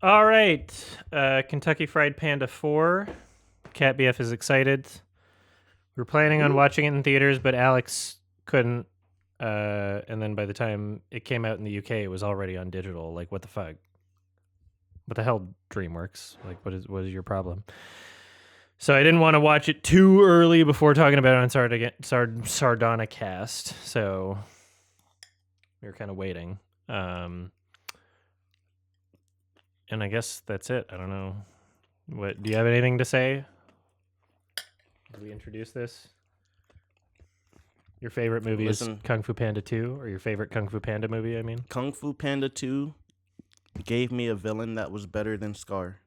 All right. Kentucky Fried Panda 4. Cat BF is excited. We were planning on watching it in theaters, but Alex couldn't. And then by the time it came out in the UK, it was already on digital. Like, what the fuck? What the hell, DreamWorks? Like, what is your problem? So I didn't want to watch it too early before talking about it on Sardonicast. So we were kind of waiting. And I guess that's it. I don't know. What do you have anything to say? Did we introduce this? Your favorite movie is Kung Fu Panda 2, or your favorite Kung Fu Panda movie, I mean? Kung Fu Panda 2 gave me a villain that was better than Scar.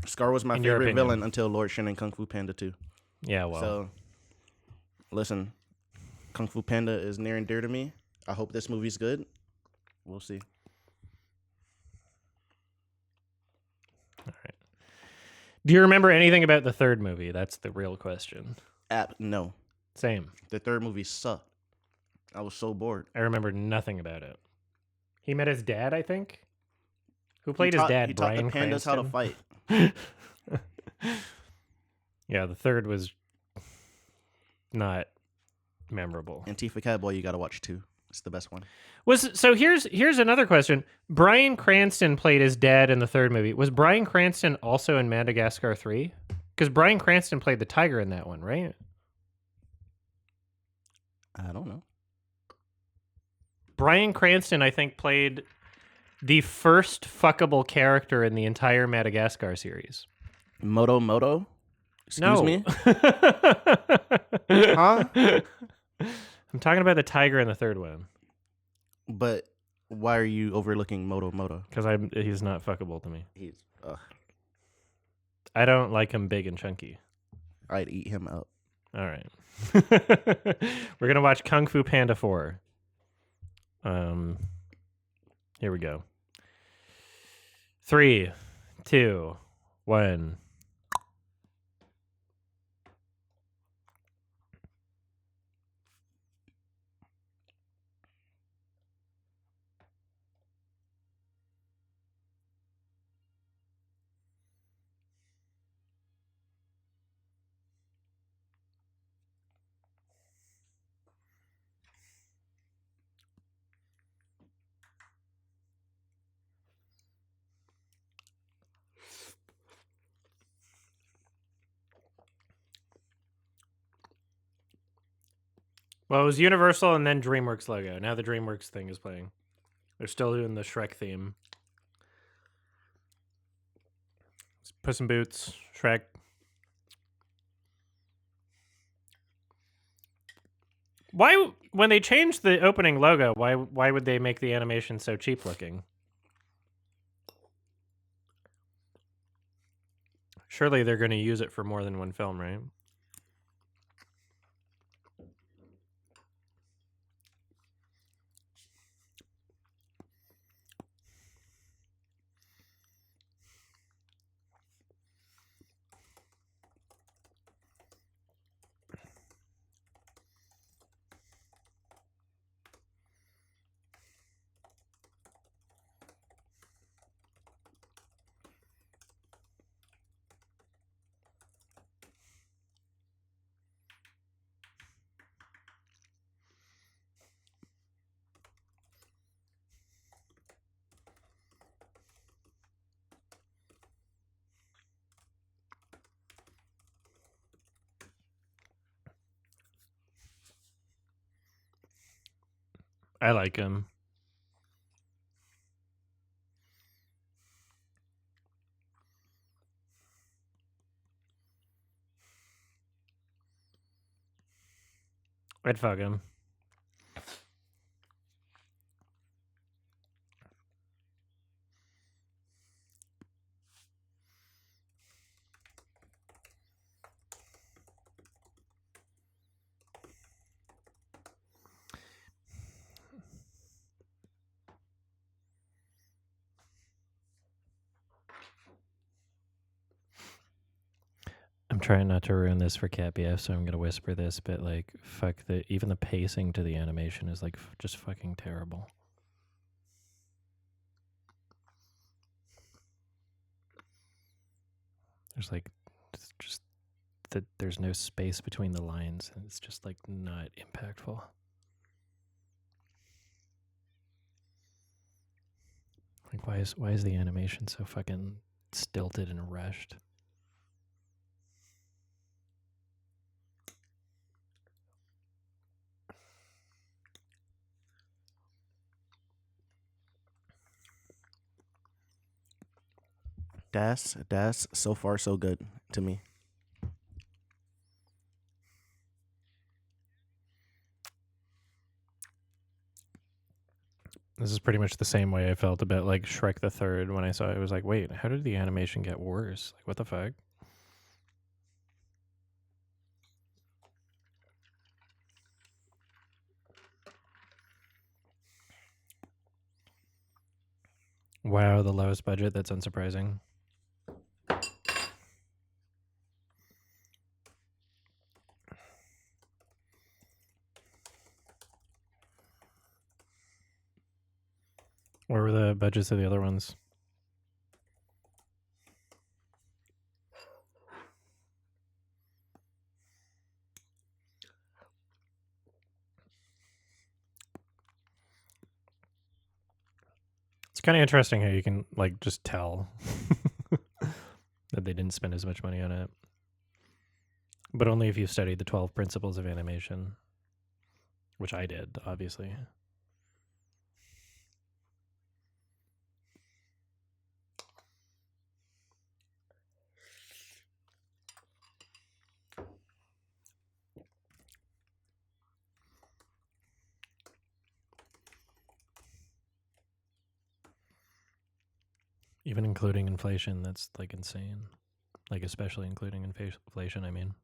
Scar was my favorite villain until Lord Shin in Kung Fu Panda 2. Yeah, well. So, listen, Kung Fu Panda is near and dear to me. I hope this movie's good. We'll see. All right. Do you remember anything about the third movie? That's the real question. No. Same. The third movie sucked. I was so bored. I remember nothing about it. He met his dad, I think. Who played his dad? Bryan Cranston. He taught the pandas how to fight. Yeah, the third was not memorable. Antifa Catboy, you got to watch too. It's the best one. So here's another question. Bryan Cranston played his dad in the third movie. Was Bryan Cranston also in Madagascar 3? Because Bryan Cranston played the tiger in that one, right? I don't know. Bryan Cranston, I think, played the first fuckable character in the entire Madagascar series. Moto? Excuse me? Huh? I'm talking about the tiger in the third one. But why are you overlooking Moto? Because he's not fuckable to me. He's I don't like him big and chunky. I'd eat him up. All right. We're gonna watch Kung Fu Panda 4. Here we go. 3, 2, 1. Well, it was Universal and then DreamWorks logo. Now the DreamWorks thing is playing. They're still doing the Shrek theme. It's Puss in Boots, Shrek. Why, when they changed the opening logo, why would they make the animation so cheap looking? Surely they're going to use it for more than one film, right? I like him. I'd fuck him. I'm trying not to ruin this for Cat BF, so I'm going to whisper this, but like, fuck, even the pacing to the animation is like just fucking terrible. There's like just that there's no space between the lines, and it's just like not impactful. Like why is the animation so fucking stilted and rushed? That's so far so good to me. This is pretty much the same way I felt about like Shrek the Third when I saw it. It was like, wait, how did the animation get worse? Like, what the fuck? Wow, the lowest budget. That's unsurprising. What were the budgets of the other ones? It's kind of interesting how you can like just tell that they didn't spend as much money on it. But only if you studied the 12 principles of animation, which I did, obviously. Even including inflation, that's like insane. Like especially including inflation, I mean.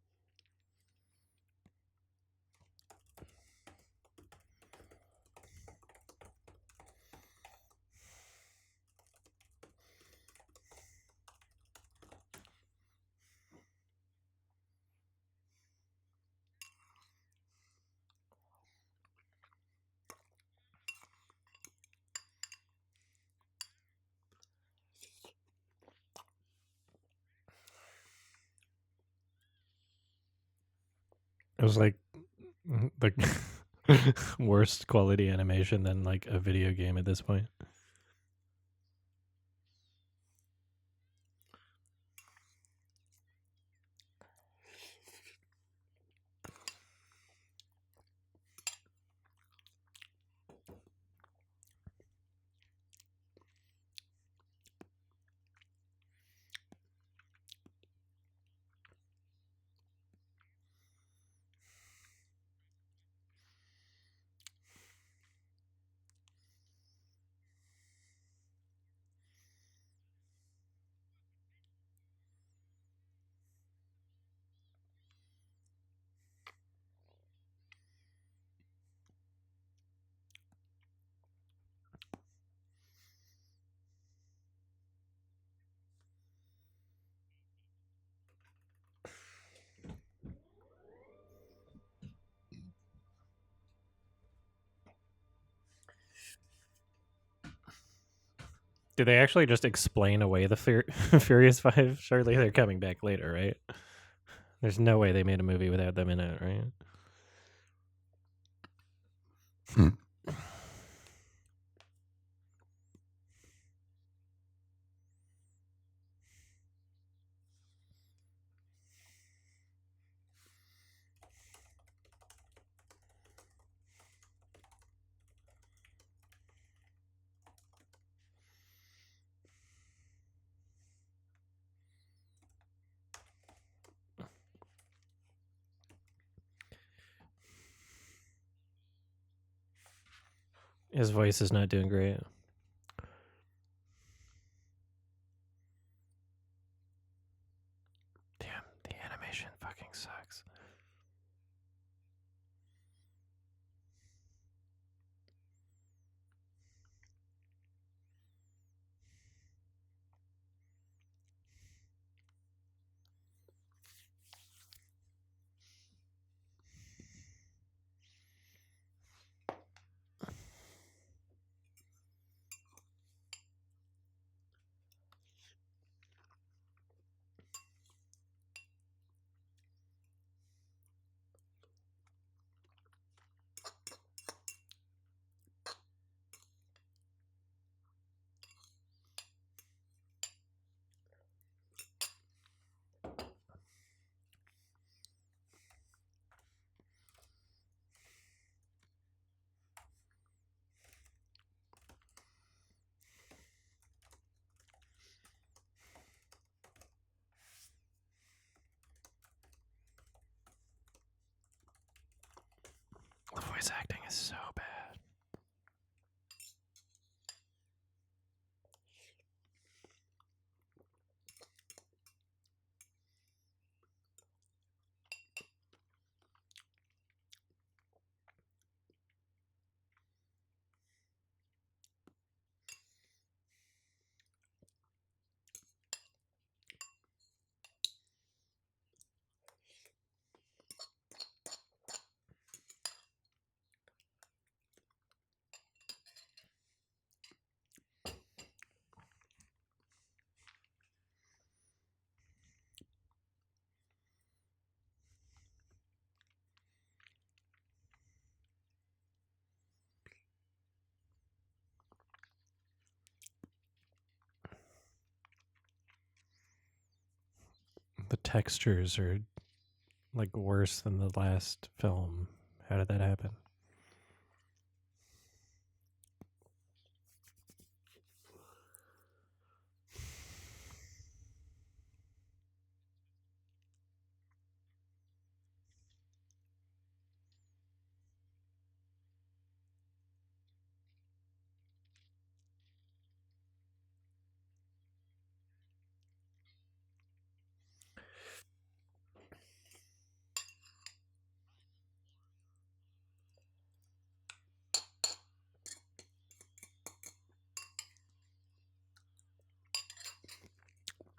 It was like the worst quality animation than like a video game at this point. Did they actually just explain away the Furious Five? Surely they're coming back later, right? There's no way they made a movie without them in it, right? His voice is not doing great. Damn, the animation fucking sucks. The textures are like worse than the last film. How did that happen?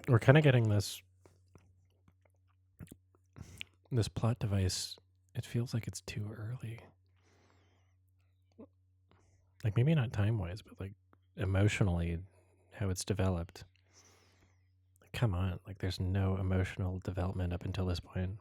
We're kind of getting this plot device. It feels like it's too early. Like maybe not time-wise, but like emotionally, how it's developed. Like, come on, like there's no emotional development up until this point.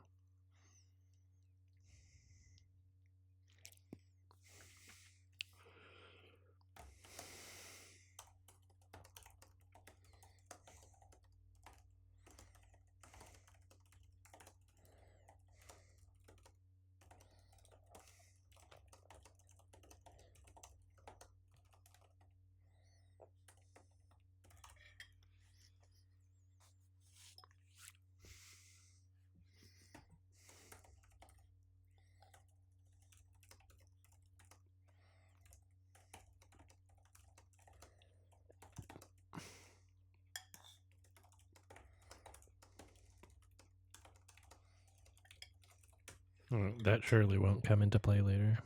That surely won't come into play later.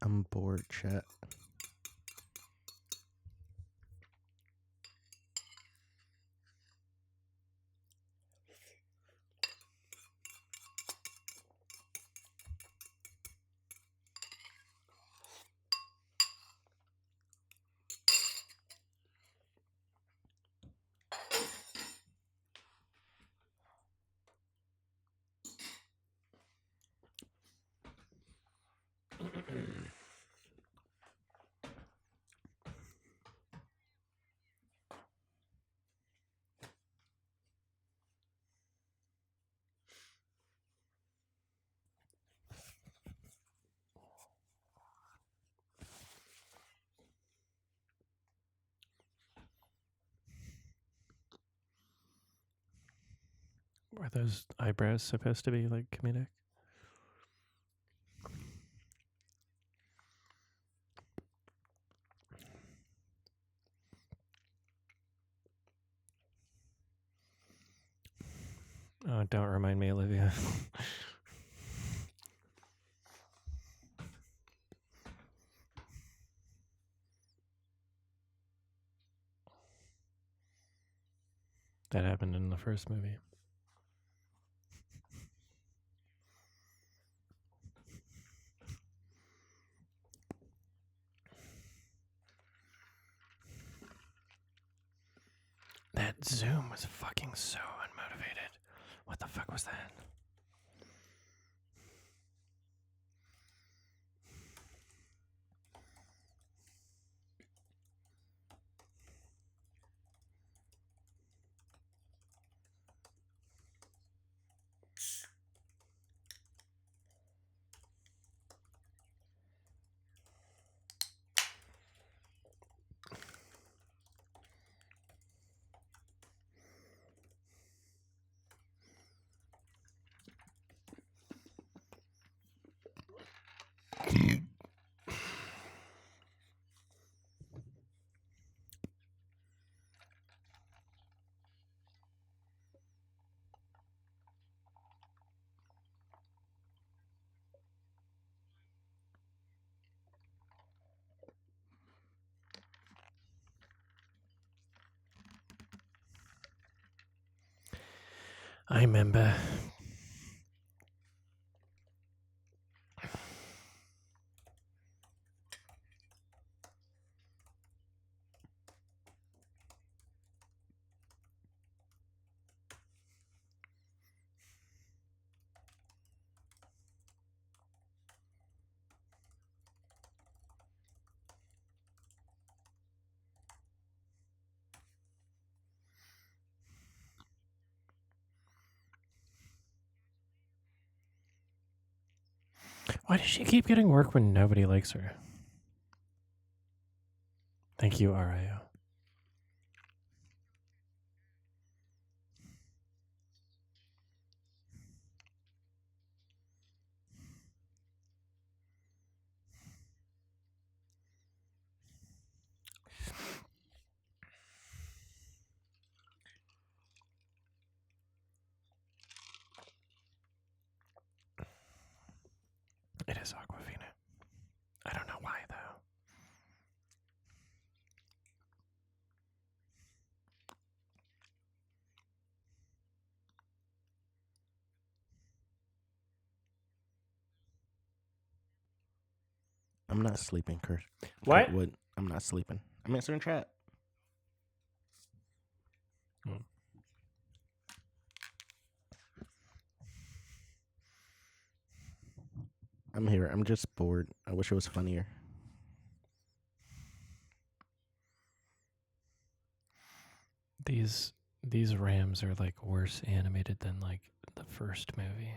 I'm bored, chat. Are those eyebrows supposed to be like comedic? Oh, don't remind me, Olivia. That happened in the first movie. That zoom was fucking so unmotivated. What the fuck was that? I remember. Why does she keep getting work when nobody likes her? Thank you, RIO. It is Aquafina. I don't know why, though. I'm not sleeping, Kurt. What? Kurtwood. I'm not sleeping. I'm answering chat. I'm here. I'm just bored. I wish it was funnier. These Rams are like worse animated than like the first movie.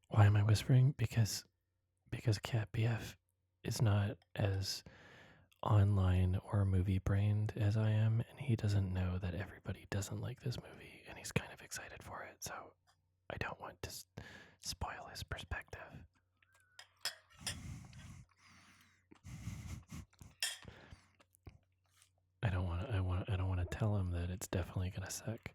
Why am I whispering? Because Cat BF is not as online or movie brained as I am, and he doesn't know that everybody doesn't like this movie, and he's kind of excited for it. So I don't want to spoil his perspective. I don't want to tell him that it's definitely gonna suck.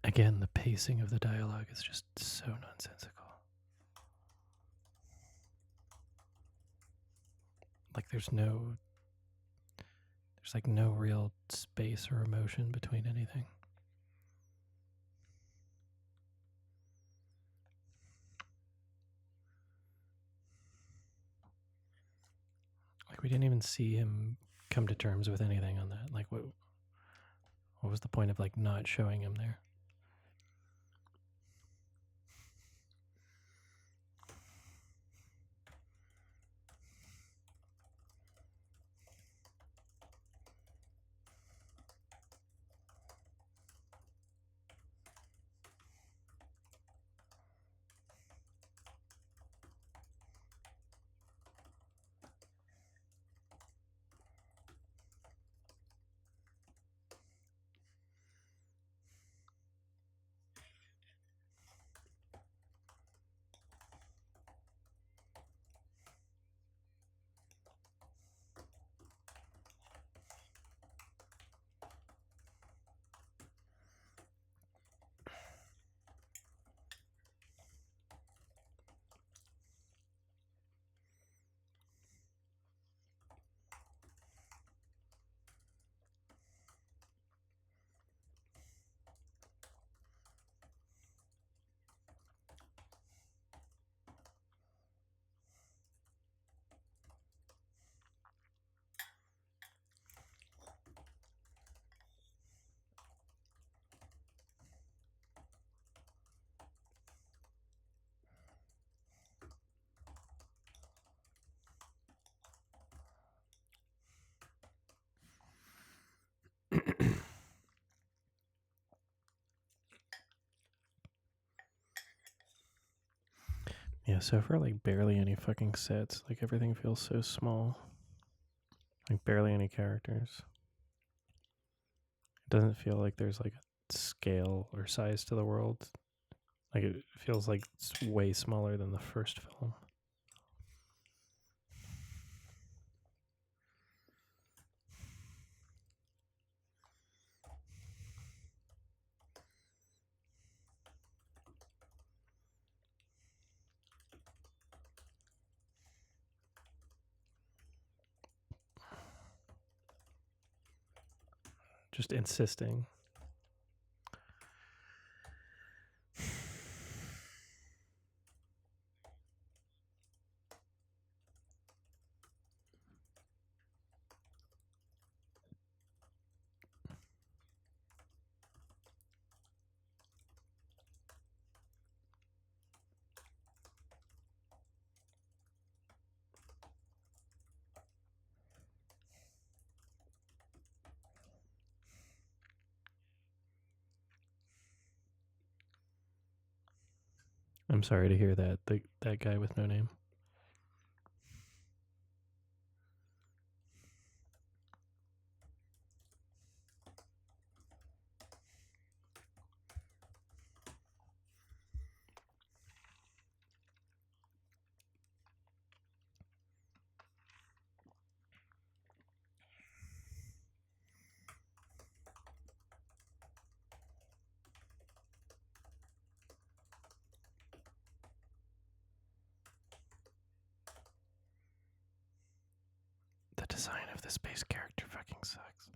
Again, the pacing of the dialogue is just so nonsensical. Like there's like no real space or emotion between anything. Like we didn't even see him come to terms with anything on that. Like what was the point of like not showing him there? Yeah, so far, like, barely any fucking sets. Like, everything feels so small. Like, barely any characters. It doesn't feel like there's, like, a scale or size to the world. Like, it feels like it's way smaller than the first film. Just insisting. I'm sorry to hear that. That guy with no name. The design of this base character fucking sucks.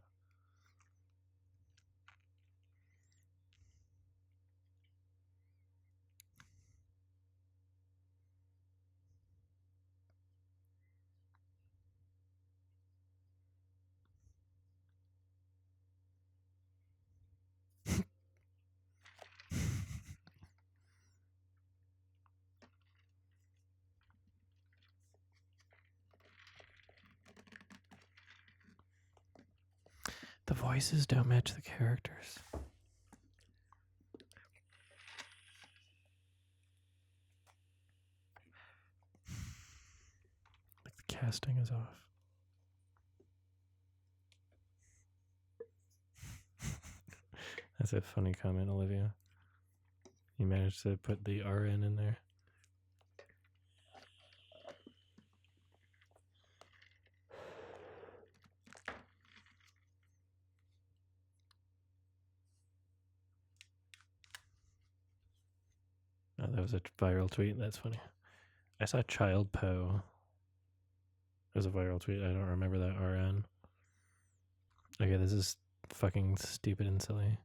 The voices don't match the characters. Like the casting is off. That's a funny comment, Olivia. You managed to put the RN in there. Oh, that was a viral tweet. That's funny. I saw Child Poe. It was a viral tweet. I don't remember that RN. Okay, this is fucking stupid and silly.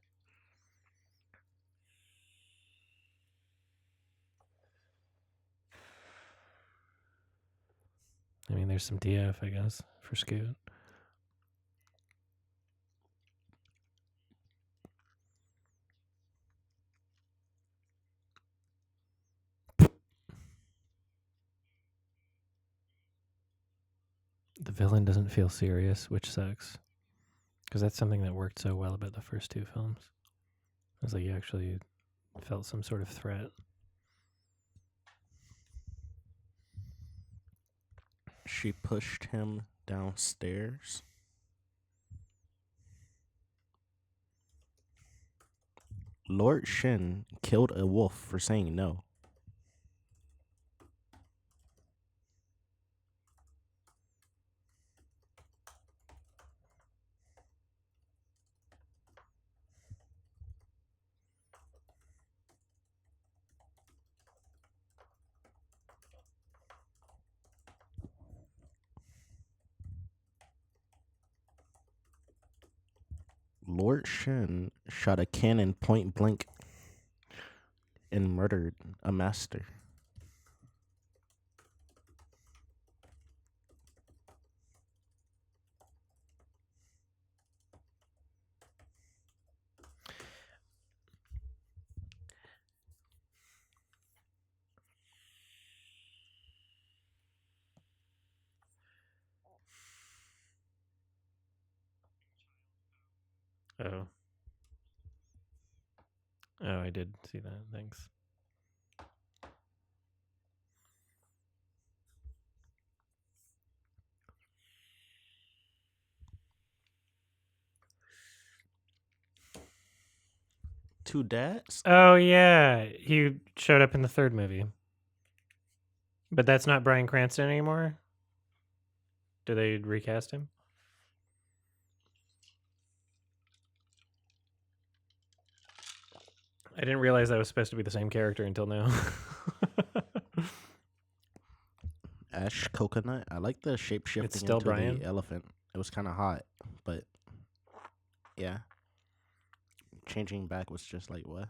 I mean, there's some DF, I guess, for Scoot. The villain doesn't feel serious, which sucks. Because that's something that worked so well about the first two films. It was like you actually felt some sort of threat. She pushed him downstairs. Lord Shin killed a wolf for saying no. Lord Shin shot a cannon point blank and murdered a master. Oh. Oh, I did see that. Thanks. Two dads? Oh, yeah. He showed up in the third movie. But that's not Bryan Cranston anymore? Do they recast him? I didn't realize that was supposed to be the same character until now. Ash coconut. I like the shape shifting still into Brian? the elephant. It was kind of hot, but yeah. Changing back was just like, what?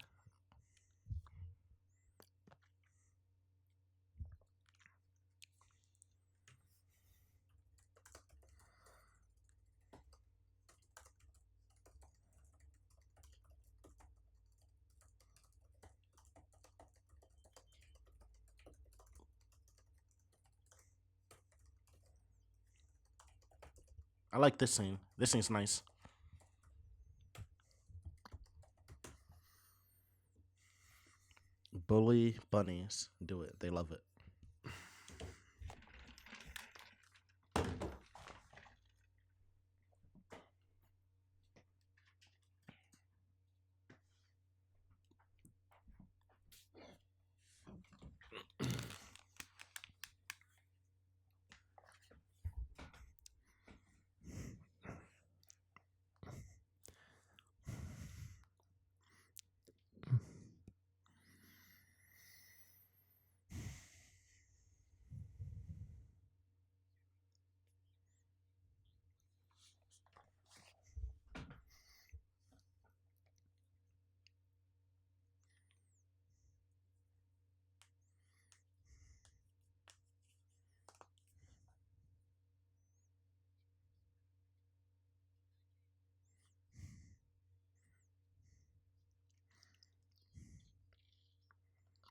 I like this scene. This scene's nice. Bully bunnies do it. They love it.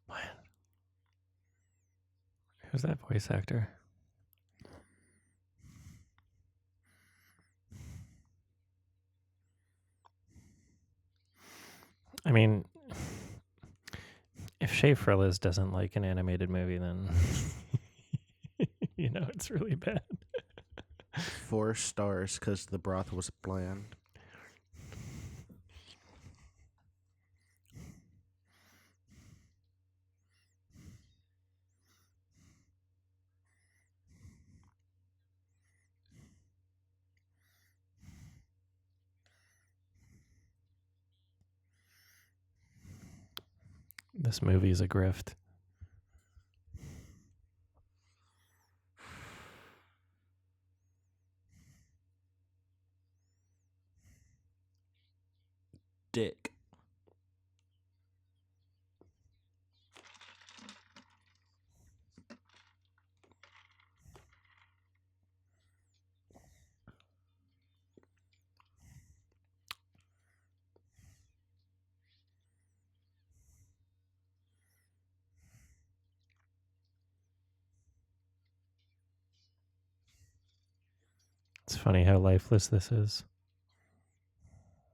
What? Who's that voice actor? I mean, if Shea Frillis doesn't like an animated movie, then it's really bad. 4 stars because the broth was bland. This movie is a grift. Dick. It's funny how lifeless this is.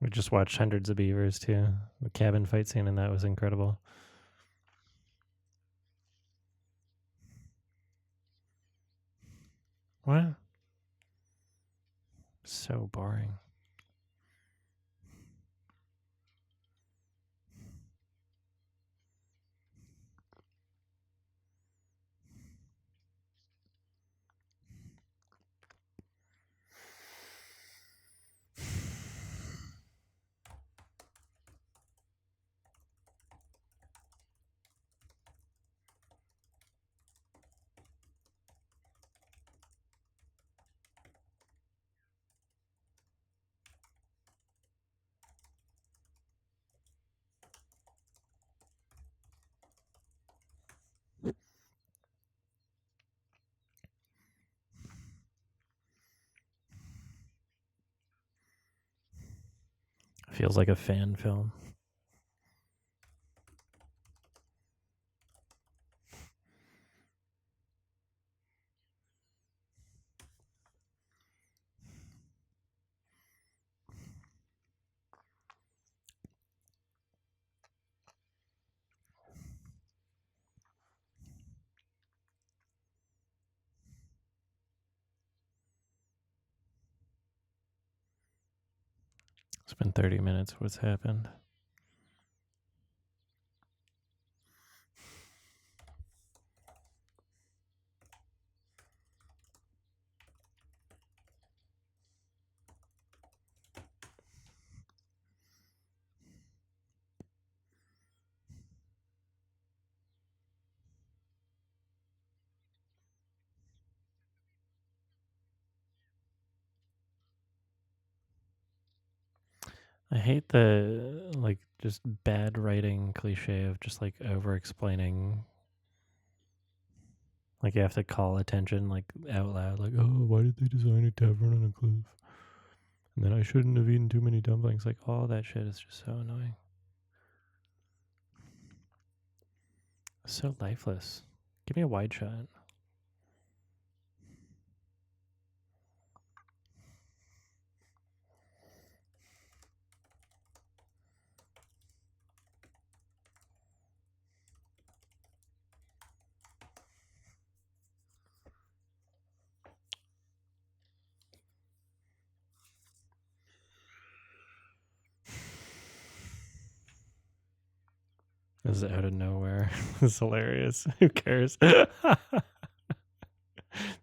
We just watched Hundreds of Beavers too. The cabin fight scene in that was incredible. What? So boring. Feels like a fan film. been 30 minutes. What's happened? I hate the like just bad writing cliche of just like over explaining. Like you have to call attention like out loud, like, oh, why did they design a tavern on a cliff? And then I shouldn't have eaten too many dumplings. Like all that shit is just so annoying. So lifeless. Give me a wide shot. This is out of nowhere. This is hilarious. Who cares?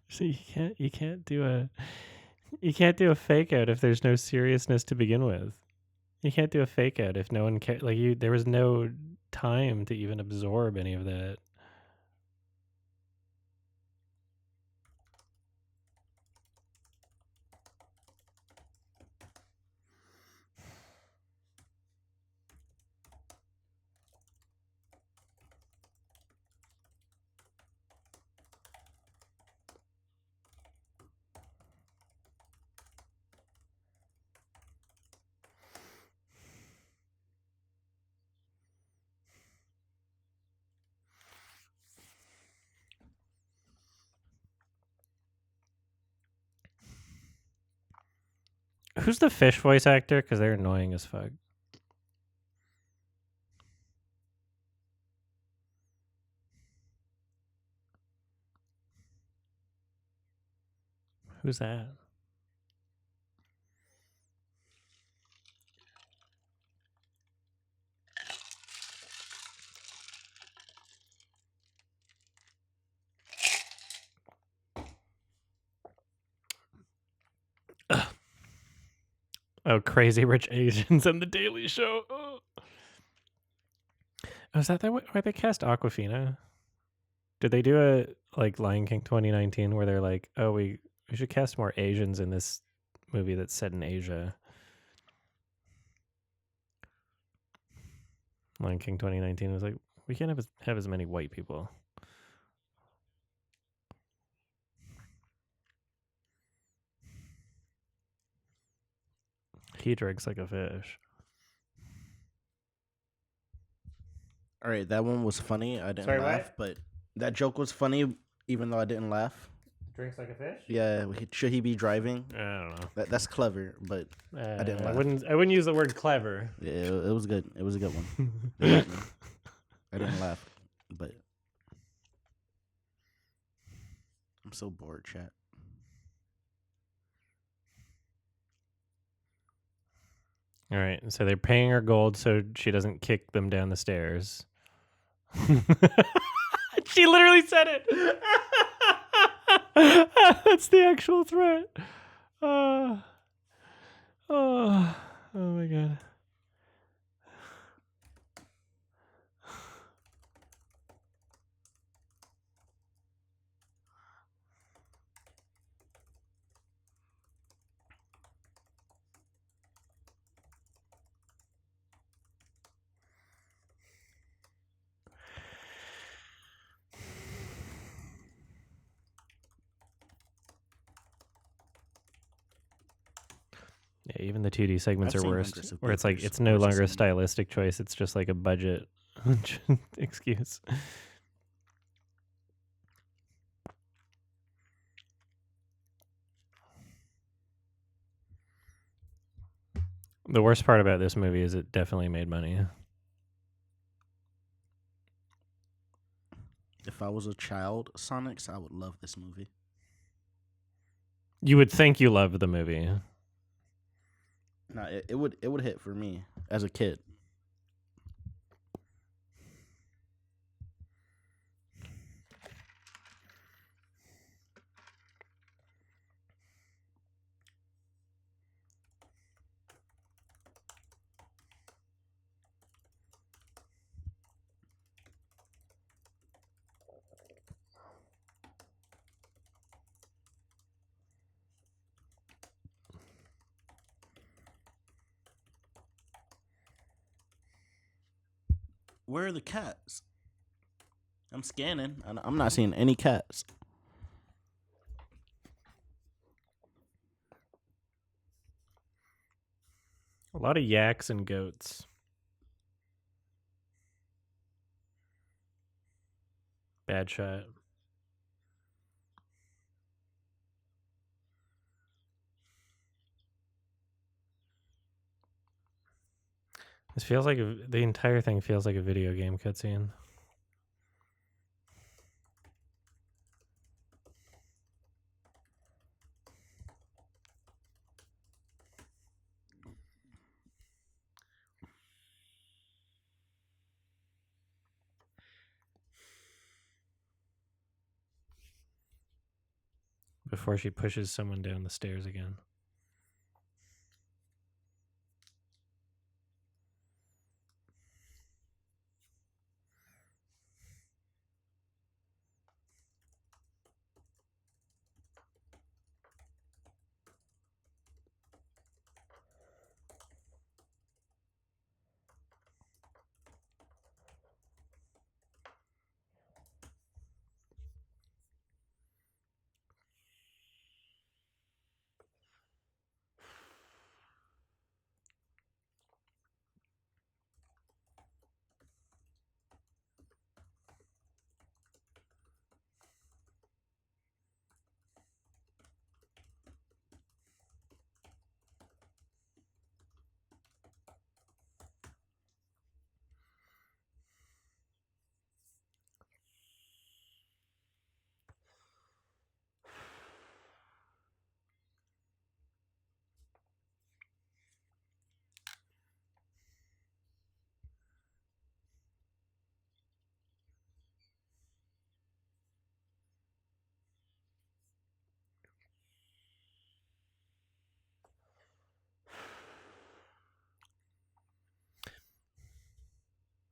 So you can't do a fake out if there's no seriousness to begin with. You can't do a fake out if no one cares. Like there was no time to even absorb any of that. Who's the fish voice actor? Because they're annoying as fuck. Who's that? Oh, Crazy Rich Asians and The Daily Show. Oh, is that why they cast Aquafina? Did they do a like Lion King 2019 where they're like, oh, we should cast more Asians in this movie that's set in Asia? Lion King 2019 was like, we can't have as many white people. He drinks like a fish. All right, that one was funny. I didn't laugh, but that joke was funny even though I didn't laugh. Drinks like a fish? Yeah, should he be driving? I don't know. That's clever, but I didn't laugh. I wouldn't use the word clever. Yeah, it was good. It was a good one. I didn't laugh, but I'm so bored, chat. All right, so they're paying her gold so she doesn't kick them down the stairs. She literally said it. That's the actual threat. Oh my god. Yeah, even the 2D segments are worse. Where it's like it's no longer a stylistic choice; it's just like a budget excuse. The worst part about this movie is it definitely made money. If I was a child, Sonics, I would love this movie. You would think you loved the movie. Nah, it would hit for me as a kid. Where are the cats? I'm scanning. I'm not seeing any cats. A lot of yaks and goats. Bad shot. This feels like the entire thing feels like a video game cutscene. Before she pushes someone down the stairs again.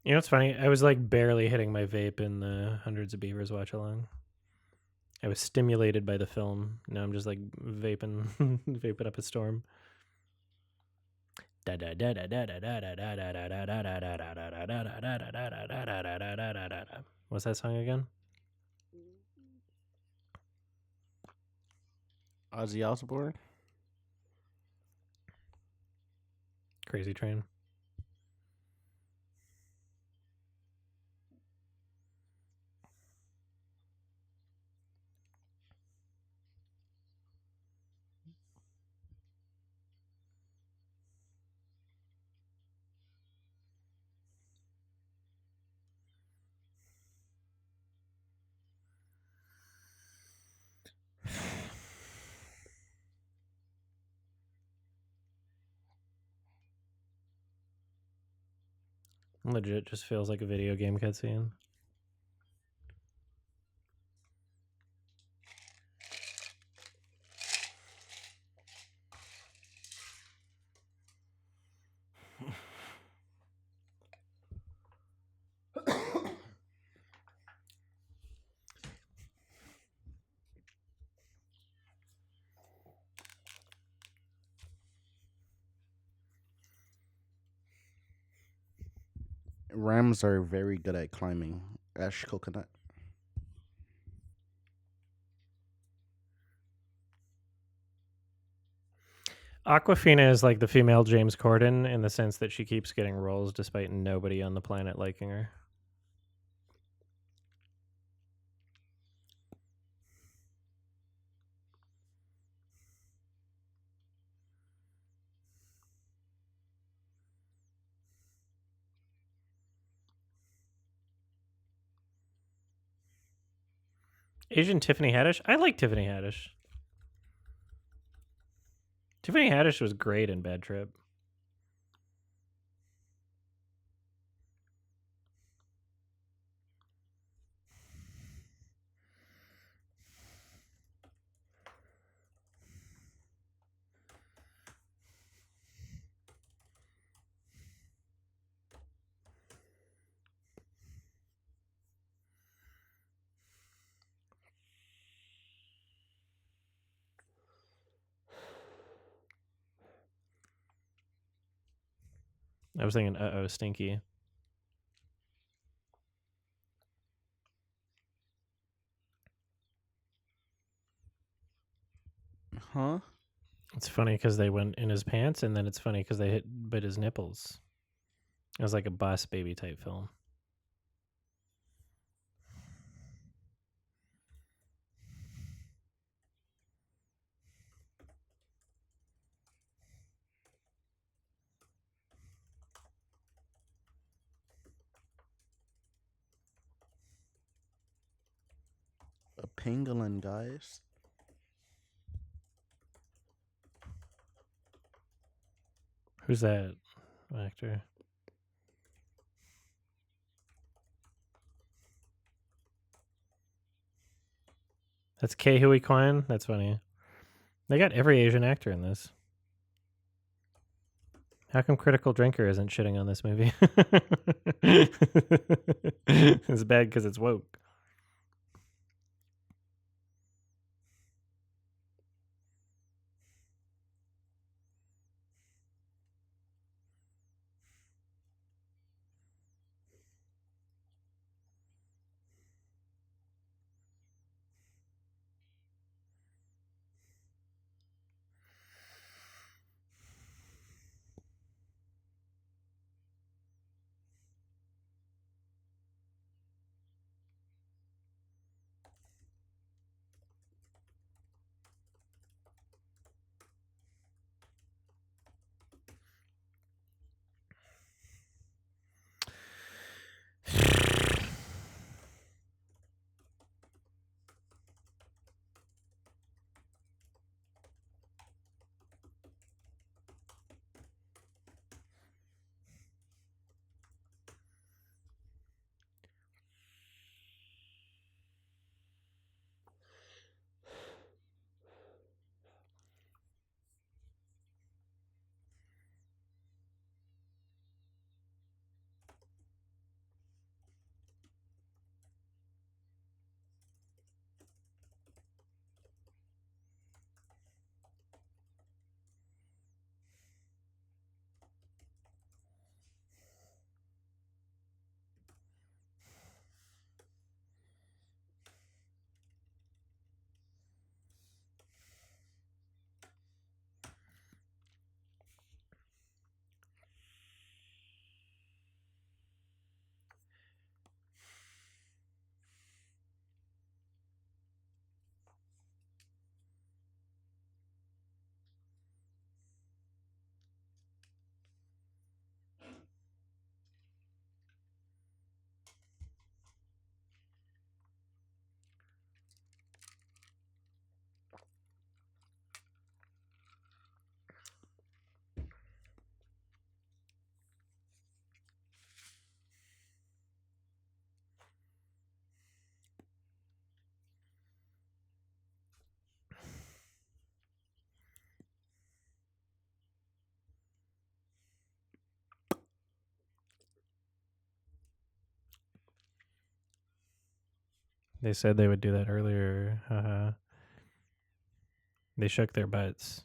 You know what's funny? I was like barely hitting my vape in the Hundreds of Beavers watch along. I was stimulated by the film. Now I'm just like vaping, vaping up a storm. What's that song again? Ozzy Osbourne. Crazy Train. Legit just feels like a video game cutscene. Rams are very good at climbing. Ash coconut. Aquafina is like the female James Corden in the sense that she keeps getting roles despite nobody on the planet liking her. Asian Tiffany Haddish? I like Tiffany Haddish. Tiffany Haddish was great in Bad Trip. I was thinking, uh-oh, Stinky. Huh? It's funny because they went in his pants, and then it's funny because they bit his nipples. It was like a Boss Baby type film. A pangolin, guys. Who's that actor? That's Ke Huy Quan? That's funny. They got every Asian actor in this. How come Critical Drinker isn't shitting on this movie? It's bad because it's woke. They said they would do that earlier. They shook their butts.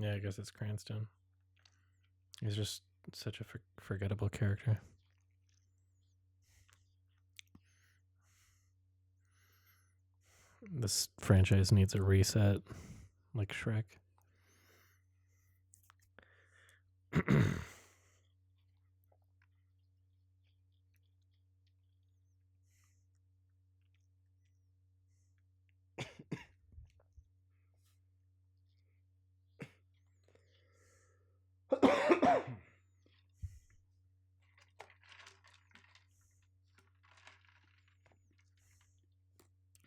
Yeah, I guess it's Cranston. He's just such a forgettable character. This franchise needs a reset, like Shrek.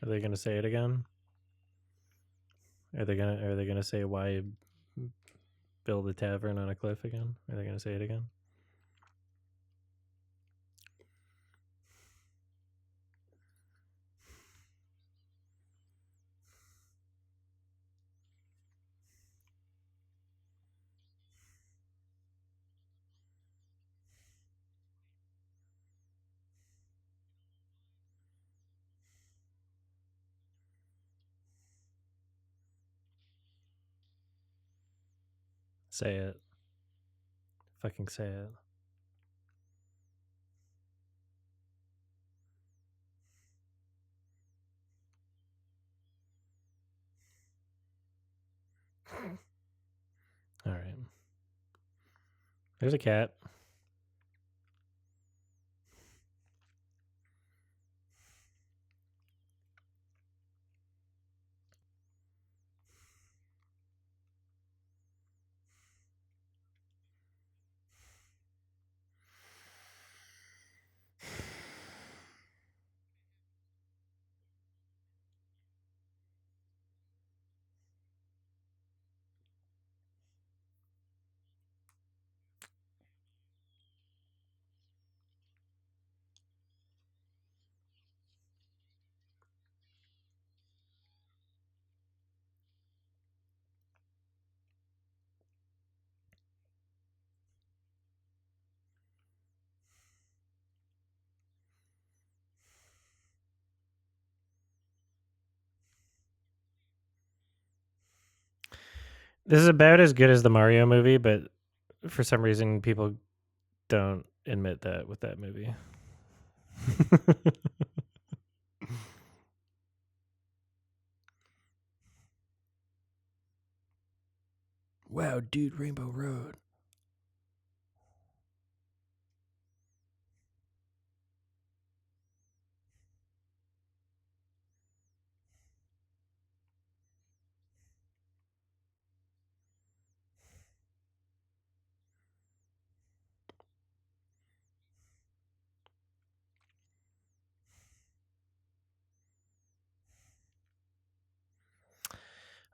Are they gonna say it again? Are they gonna say why build a tavern on a cliff again? Are they gonna say it again? Say it. Fucking say it. All right. There's a cat. This is about as good as the Mario movie, but for some reason people don't admit that with that movie. Wow, dude, Rainbow Road.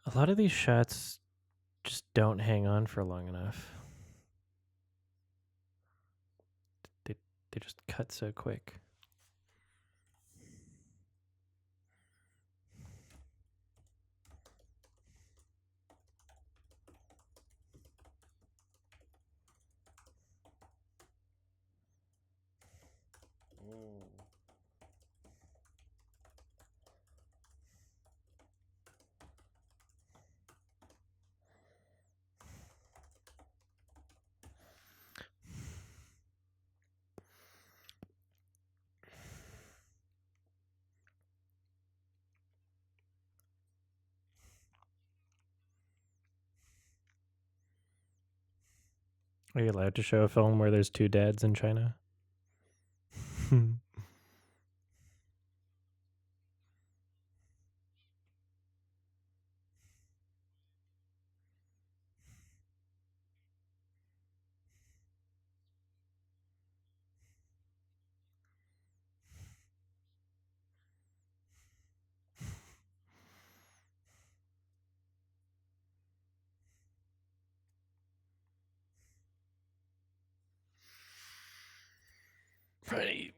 A lot of these shots just don't hang on for long enough. They just cut so quick. Are you allowed to show a film where there's two dads in China? Right.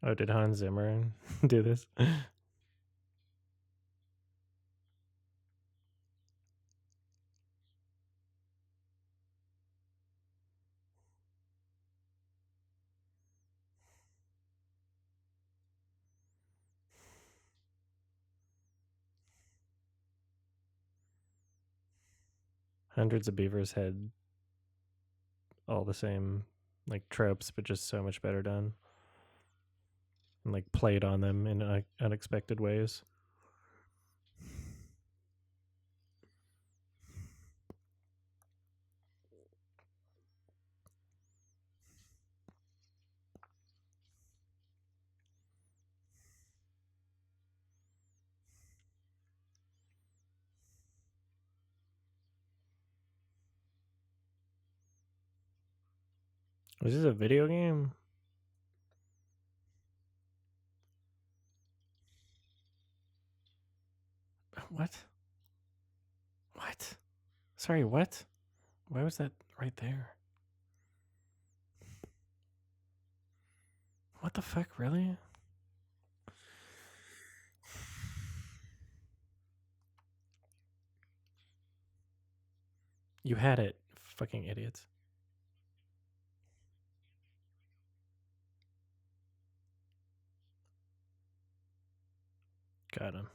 Oh, did Hans Zimmer do this? Hundreds of Beavers had all the same like tropes, but just so much better done. And like played on them in unexpected ways. Was this a video game? What? What? Sorry, what? Why was that right there? What the fuck, really? You had it, fucking idiots. Got him.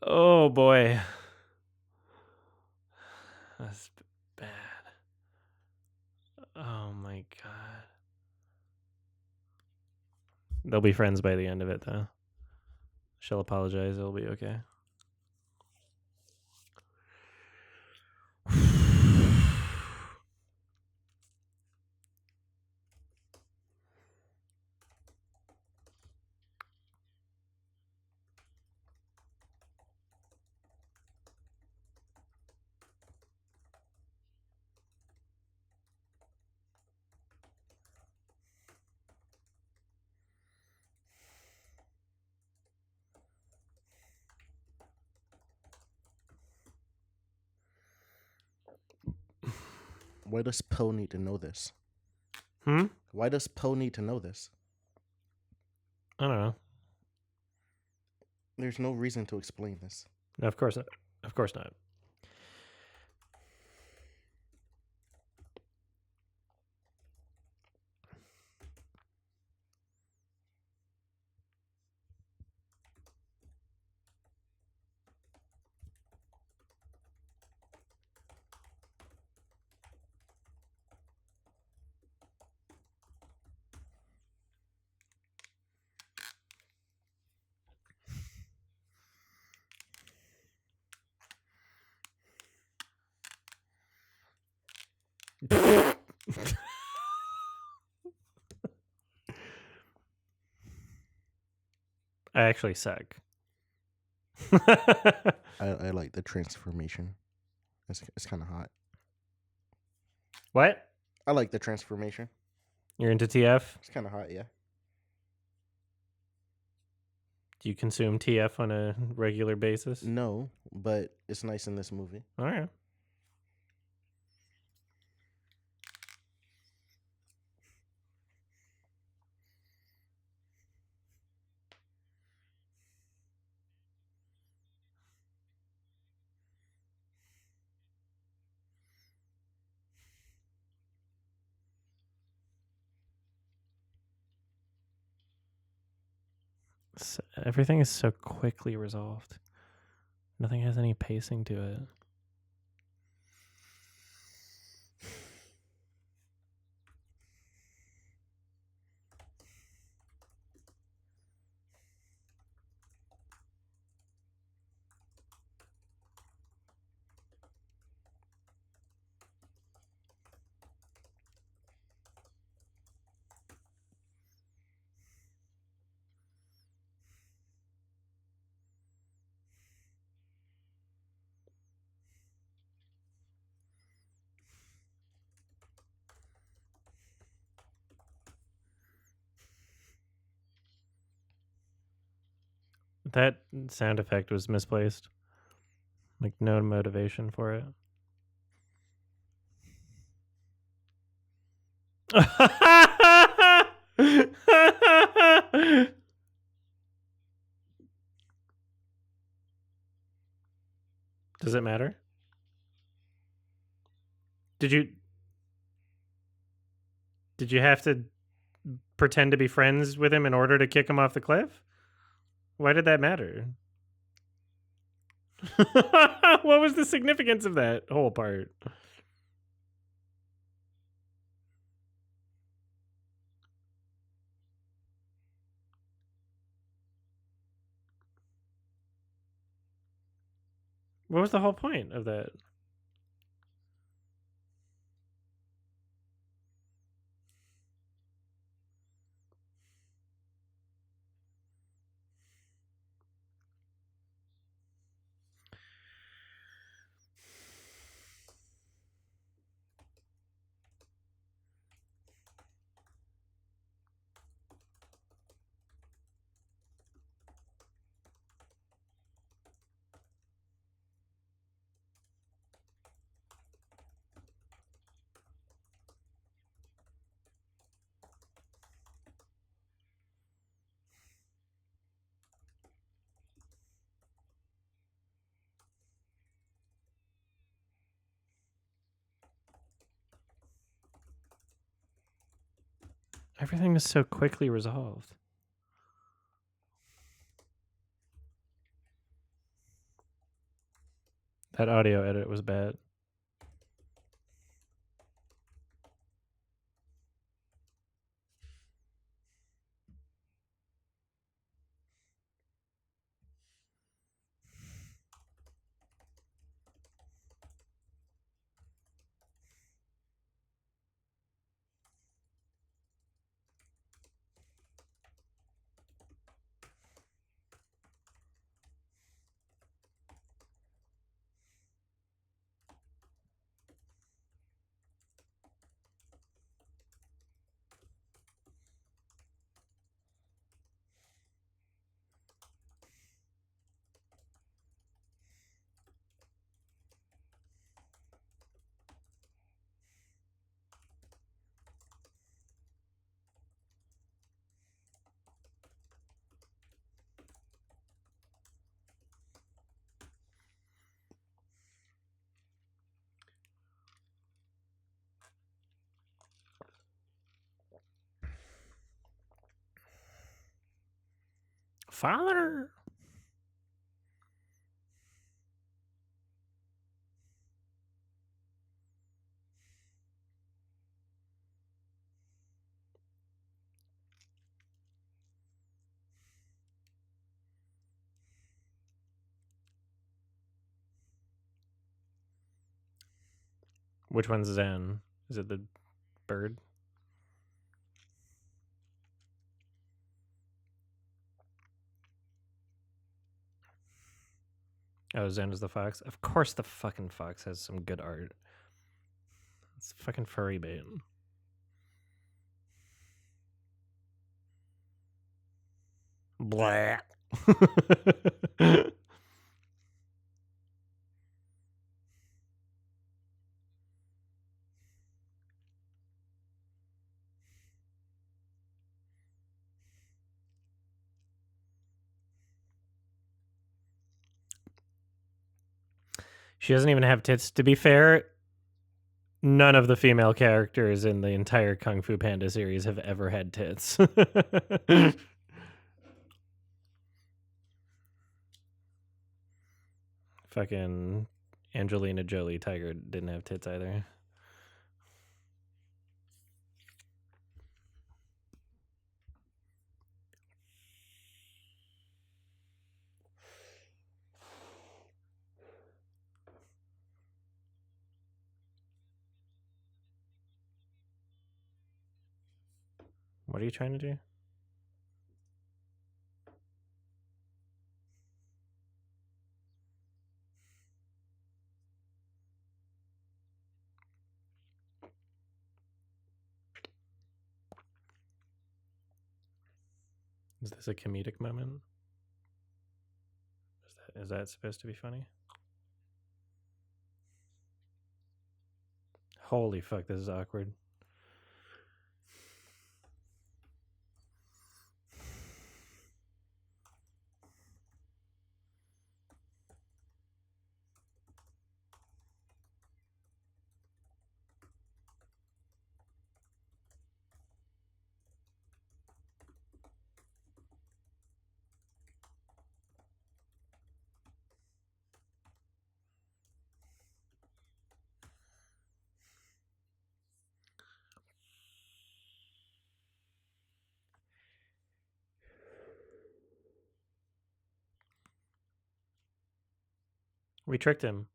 Oh boy. That's bad. Oh my god. They'll be friends by the end of it, though. She'll apologize. It'll be okay. Why does Poe need to know this? Hmm? Why does Poe need to know this? I don't know. There's no reason to explain this. No, of course not. Of course not. I actually suck. I like the transformation. It's kind of hot. What? I like the transformation. You're into TF? It's kind of hot, yeah. Do you consume TF on a regular basis? No, but it's nice in this movie. All right. Everything is so quickly resolved. Nothing has any pacing to it. That sound effect was misplaced. Like, no motivation for it. Does it matter? Did you have to pretend to be friends with him in order to kick him off the cliff? Why did that matter? What was the significance of that whole part? What was the whole point of that? Everything is so quickly resolved. That audio edit was bad. Father. Which one's Zen? Is it the bird? Oh, Zen is the fox. Of course the fucking fox has some good art. It's fucking furry bait. Blah. She doesn't even have tits. To be fair, none of the female characters in the entire Kung Fu Panda series have ever had tits. Fucking Angelina Jolie Tiger didn't have tits either. What are you trying to do? Is this a comedic moment? Is that supposed to be funny? Holy fuck, this is awkward. We tricked him.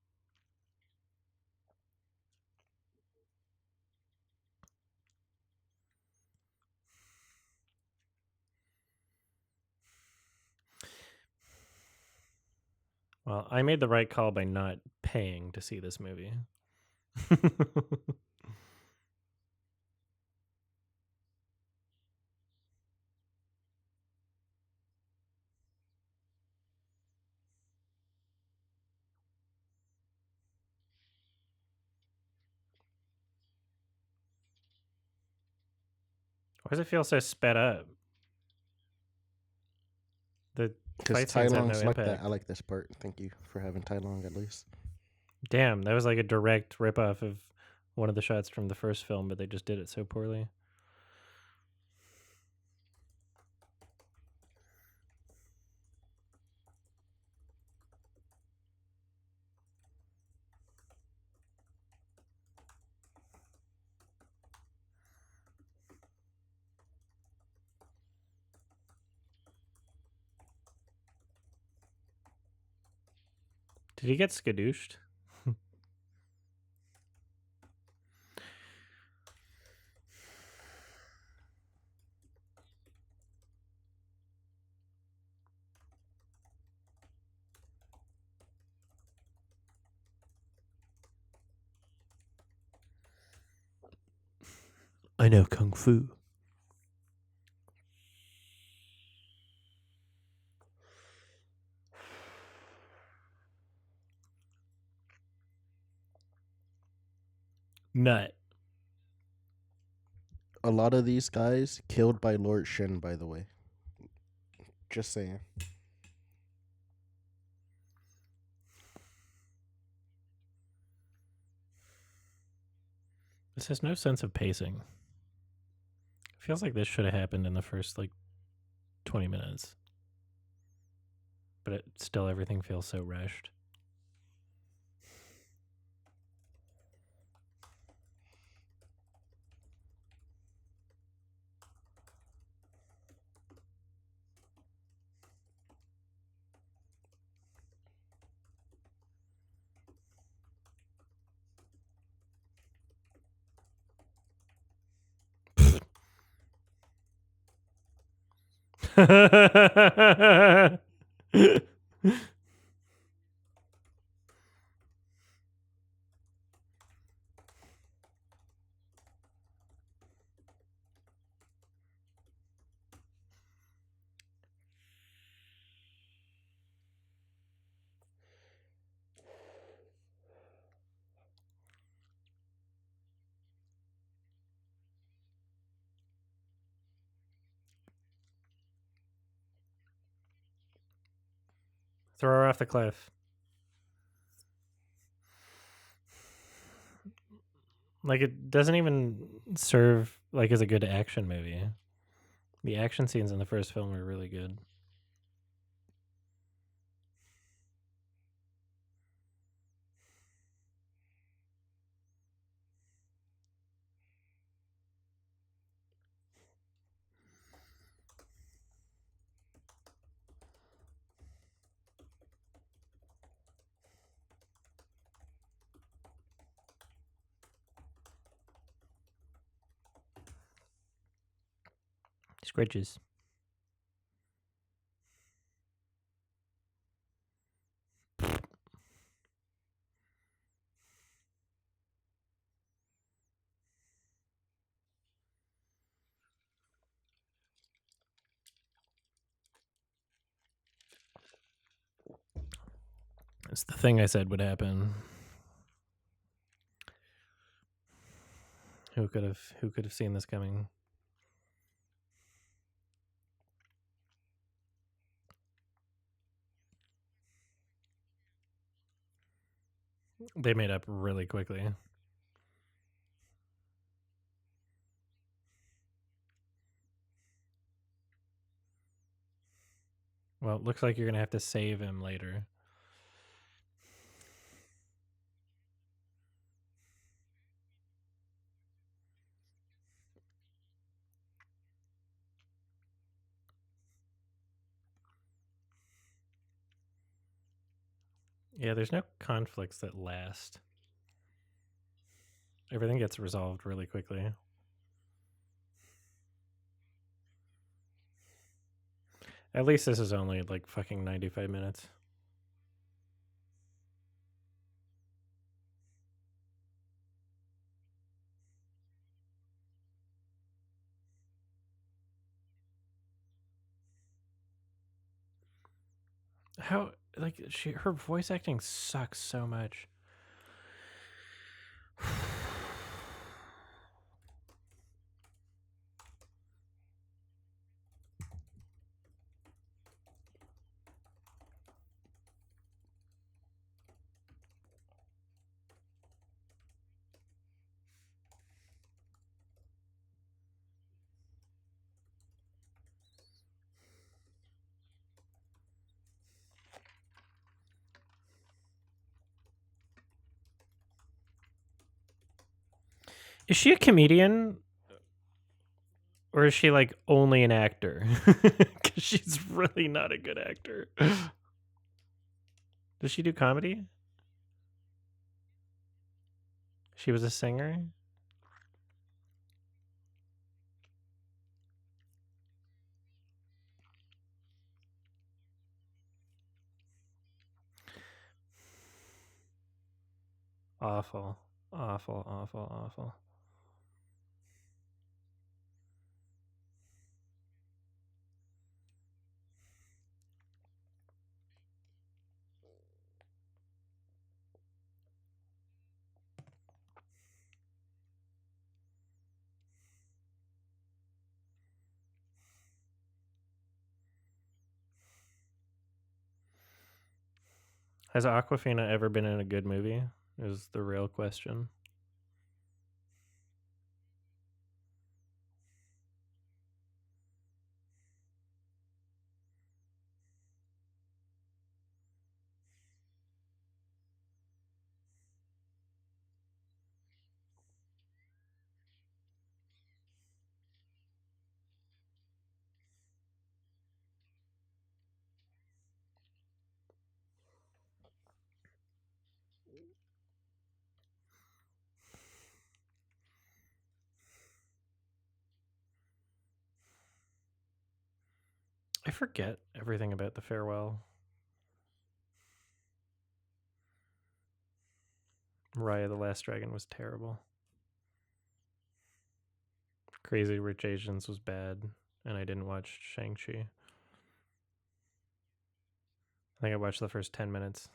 Well, I made the right call by not paying to see this movie. Why does it feel so sped up? The fight scenes have no like impact. that. I like this part. Thank you for having Tai Long at least. Damn, that was like a direct ripoff of one of the shots from the first film, but they just did it so poorly. Did he get skadooshed? I know Kung Fu. Nut. A lot of these guys killed by Lord Shin, by the way. Just saying. This has no sense of pacing. It feels like this should have happened in the first 20 minutes. But still everything feels so rushed. Throw her off the cliff. It doesn't even serve as a good action movie. The action scenes in the first film were really good. Scritches. It's the thing I said would happen. Who could have seen this coming? They made up really quickly. Well, it looks like you're going to have to save him later. Yeah, there's no conflicts that last. Everything gets resolved really quickly. At least this is only like fucking 95 minutes. How, like, her voice acting sucks so much. Is she a comedian? Or is she like only an actor? Because she's really not a good actor. Does she do comedy? She was a singer? Awful. Awful, awful, awful. Has Aquafina ever been in a good movie? Is the real question. I forget everything about the farewell. Raya the Last Dragon was terrible. Crazy Rich Asians was bad, and I didn't watch Shang-Chi. I think I watched the first 10 minutes.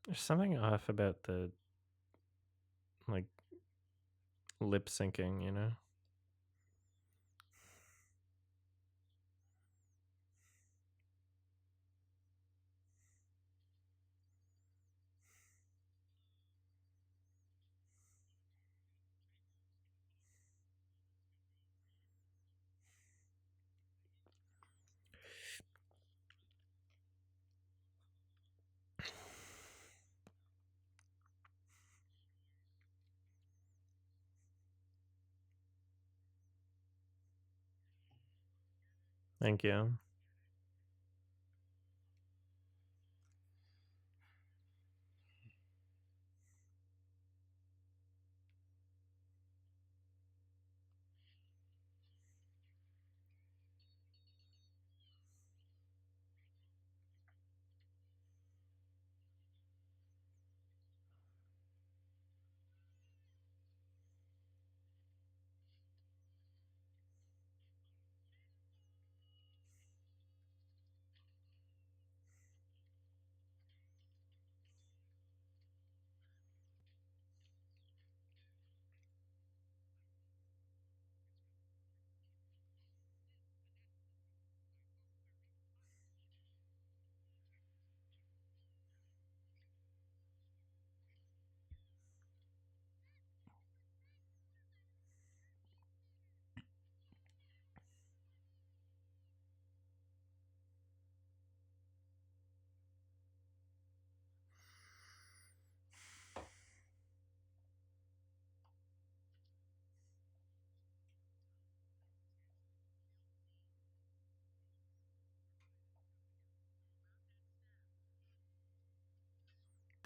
There's something off about the like lip syncing, you know? Thank you.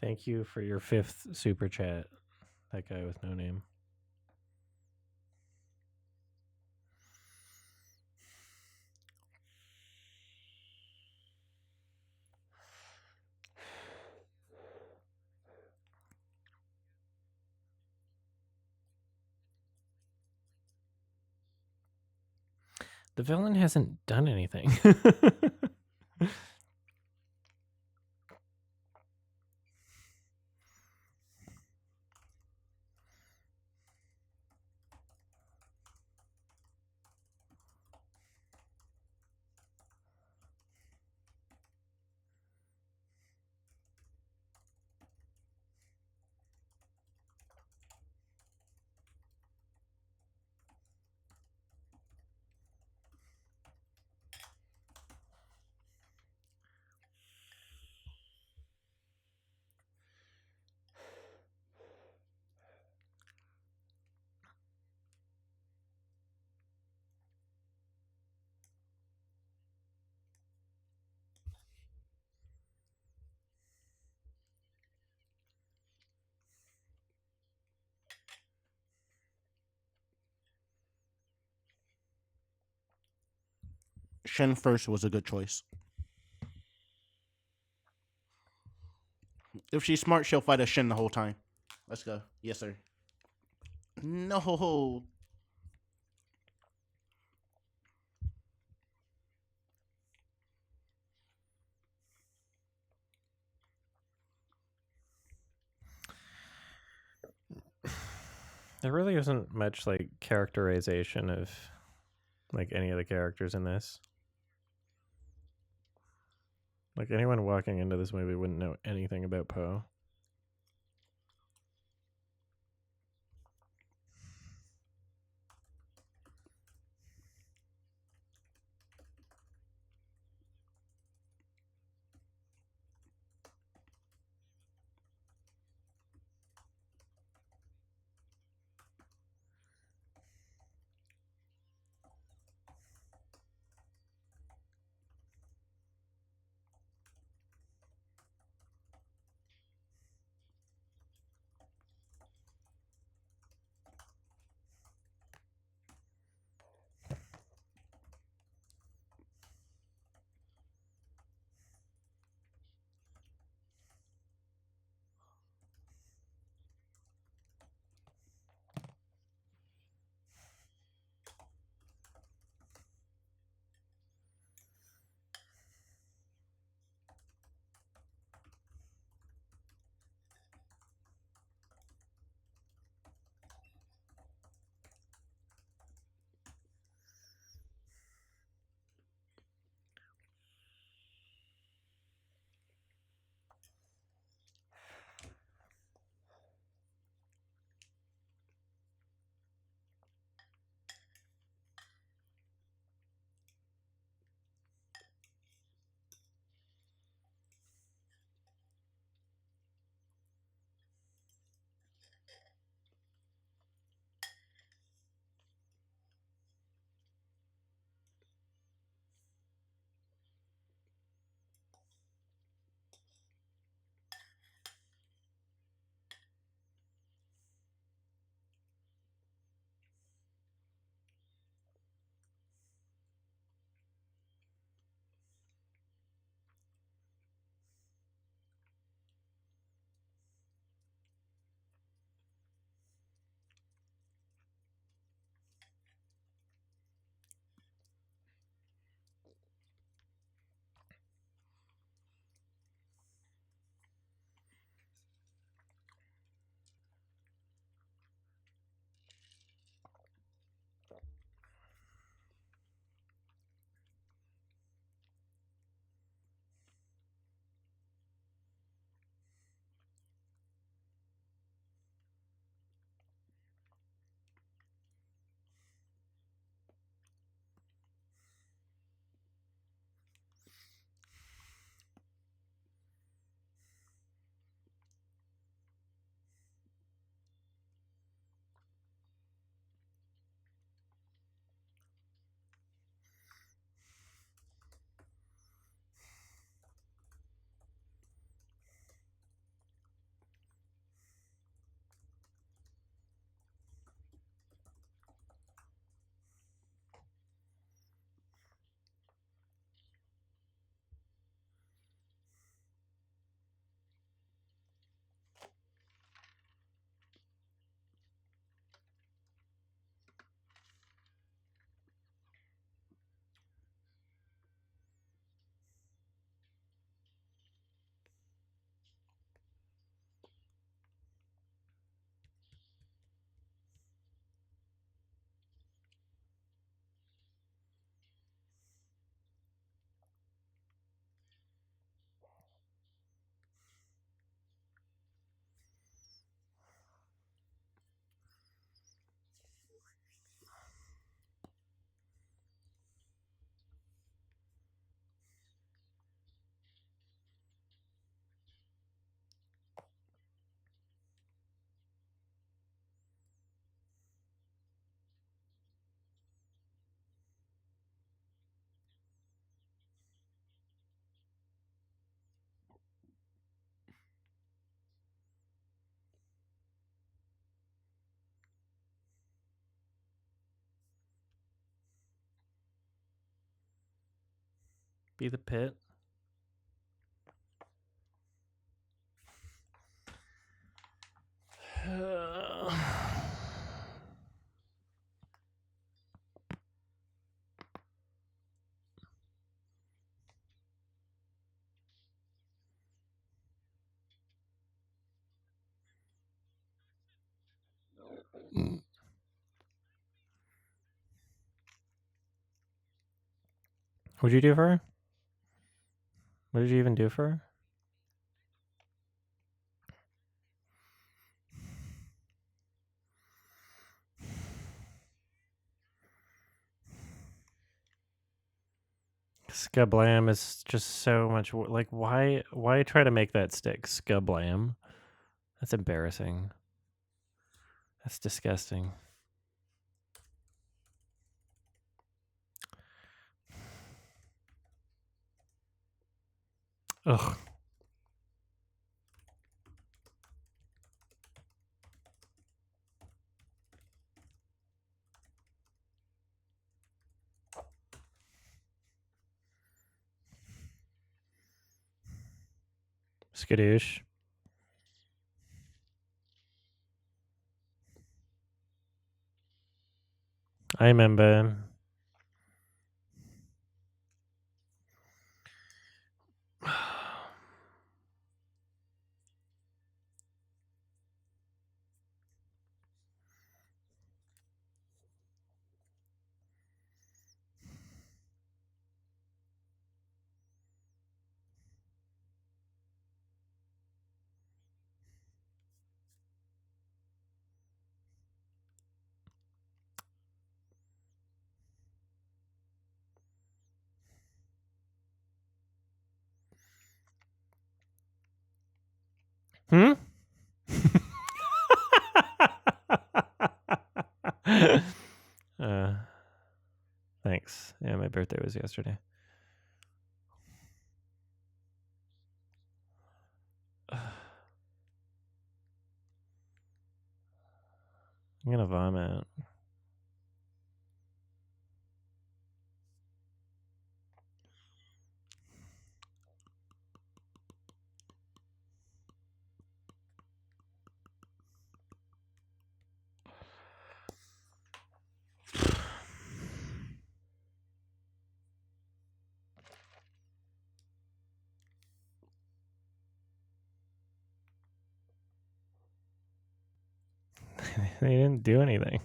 Thank you for your 5th super chat. That guy with no name. The villain hasn't done anything. Shen first was a good choice. If she's smart, she'll fight a Shen the whole time. Let's go. Yes, sir. No. There really isn't much like characterization of like any of the characters in this. Like anyone walking into this movie wouldn't know anything about Poe. Be the pit. What'd you do for her? What did you even do for her? Scablam is just so much like why try to make that stick? Scablam. That's embarrassing. That's disgusting. Ugh. Skadoosh. I remember. Hmm? Thanks. Yeah, my birthday was yesterday. I'm gonna vomit. They didn't do anything.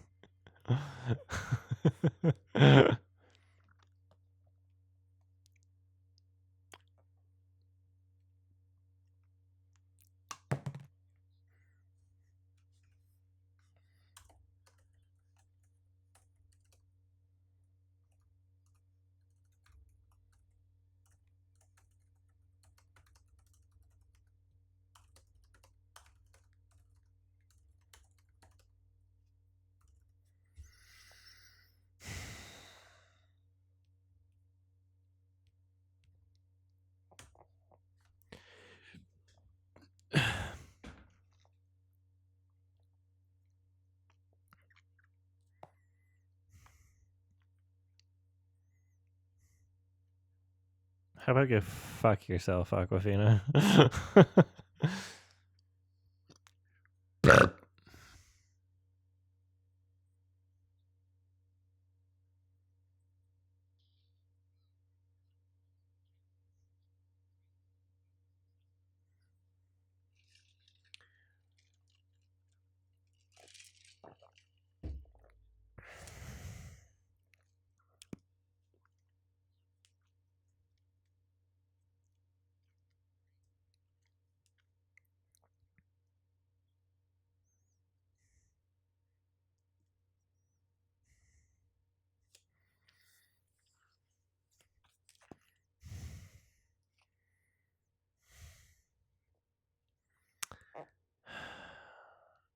How about go fuck yourself, Aquafina?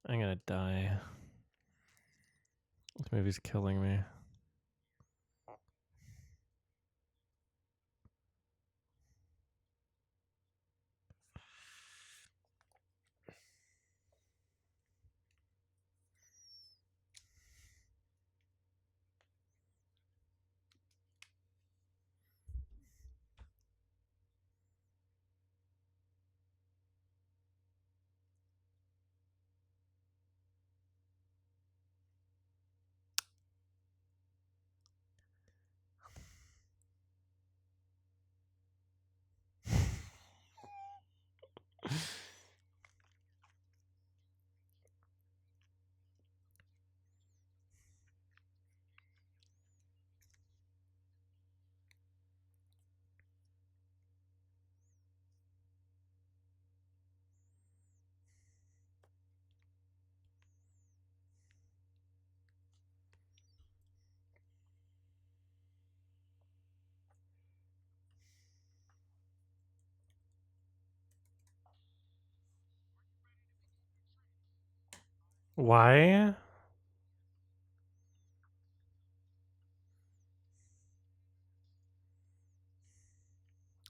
I'm gonna die. This movie's killing me. Why?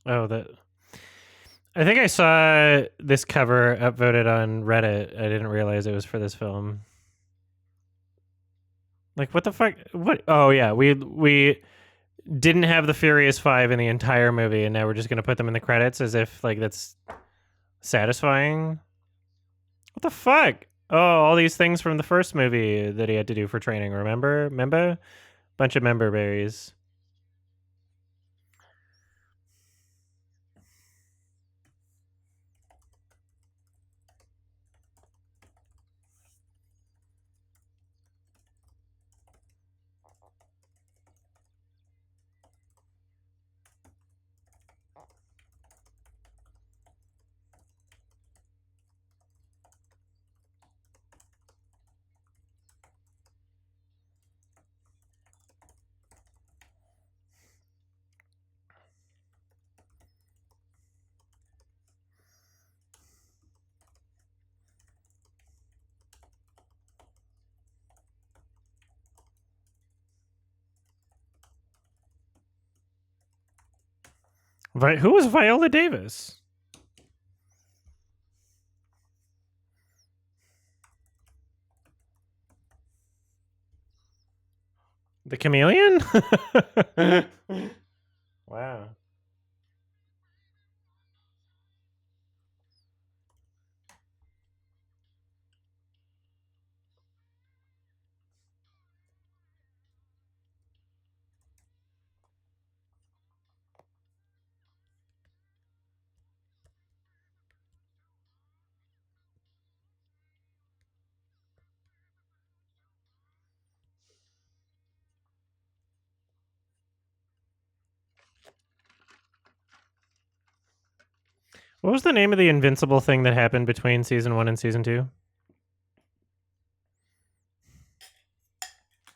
Oh, that. I think I saw this cover upvoted on Reddit. I didn't realize it was for this film. Like, what the fuck? What? Oh yeah, we didn't have the Furious Five in the entire movie, and now we're just gonna put them in the credits as if like that's satisfying. What the fuck? Oh, all these things from the first movie that he had to do for training. Remember? Bunch of member berries. Who was Viola Davis? The chameleon? Wow. What was the name of the invincible thing that happened between season 1 and season 2?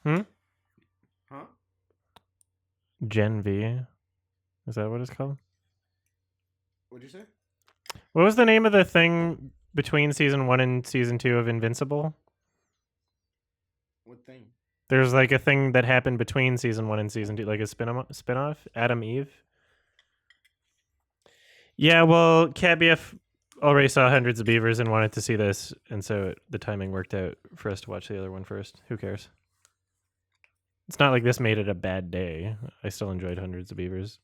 Huh? Gen V. Is that what it's called? What'd you say? What was the name of the thing between season 1 and season 2 of Invincible? What thing? There's like a thing that happened between season 1 and season 2, like a spin-off? Adam Eve? Yeah, well, Cat BF already saw Hundreds of Beavers and wanted to see this, and so the timing worked out for us to watch the other one first. Who cares? It's not like this made it a bad day. I still enjoyed Hundreds of Beavers.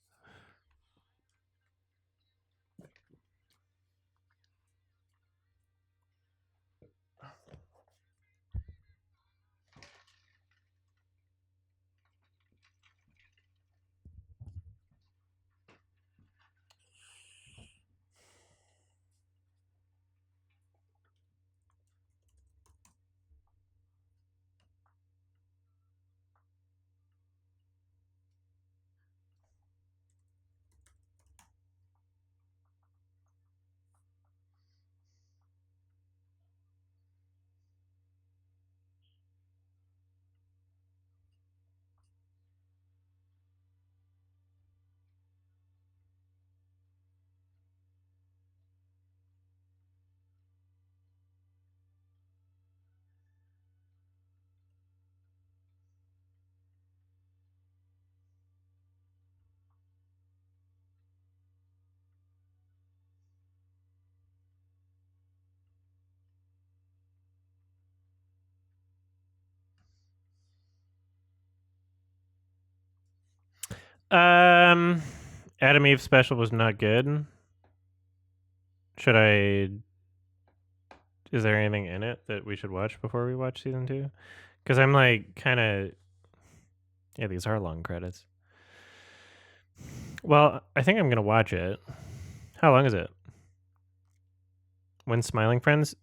Adam Eve special was not good. Should I? Is there anything in it that we should watch before we watch season 2? Because I'm like kind of. Yeah, these are long credits. Well, I think I'm gonna watch it. How long is it? When Smiling Friends?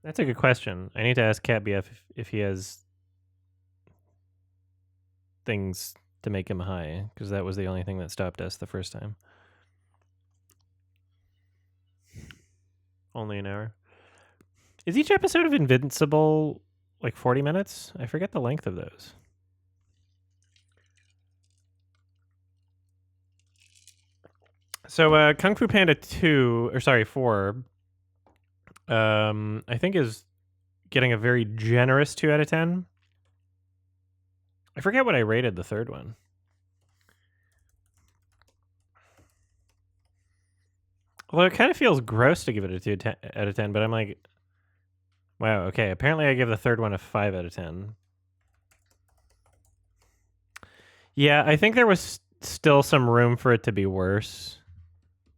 That's a good question. I need to ask Cat BF if he has things to make him high, because that was the only thing that stopped us the first time. Only an hour. Is each episode of Invincible like 40 minutes? I forget the length of those. So Kung Fu Panda 4 I think is getting a very generous 2 out of 10. I forget what I rated the third one. Well, it kind of feels gross to give it a 2 out of 10, but I'm like, wow, okay. Apparently I give the third one a 5 out of 10. Yeah, I think there was still some room for it to be worse.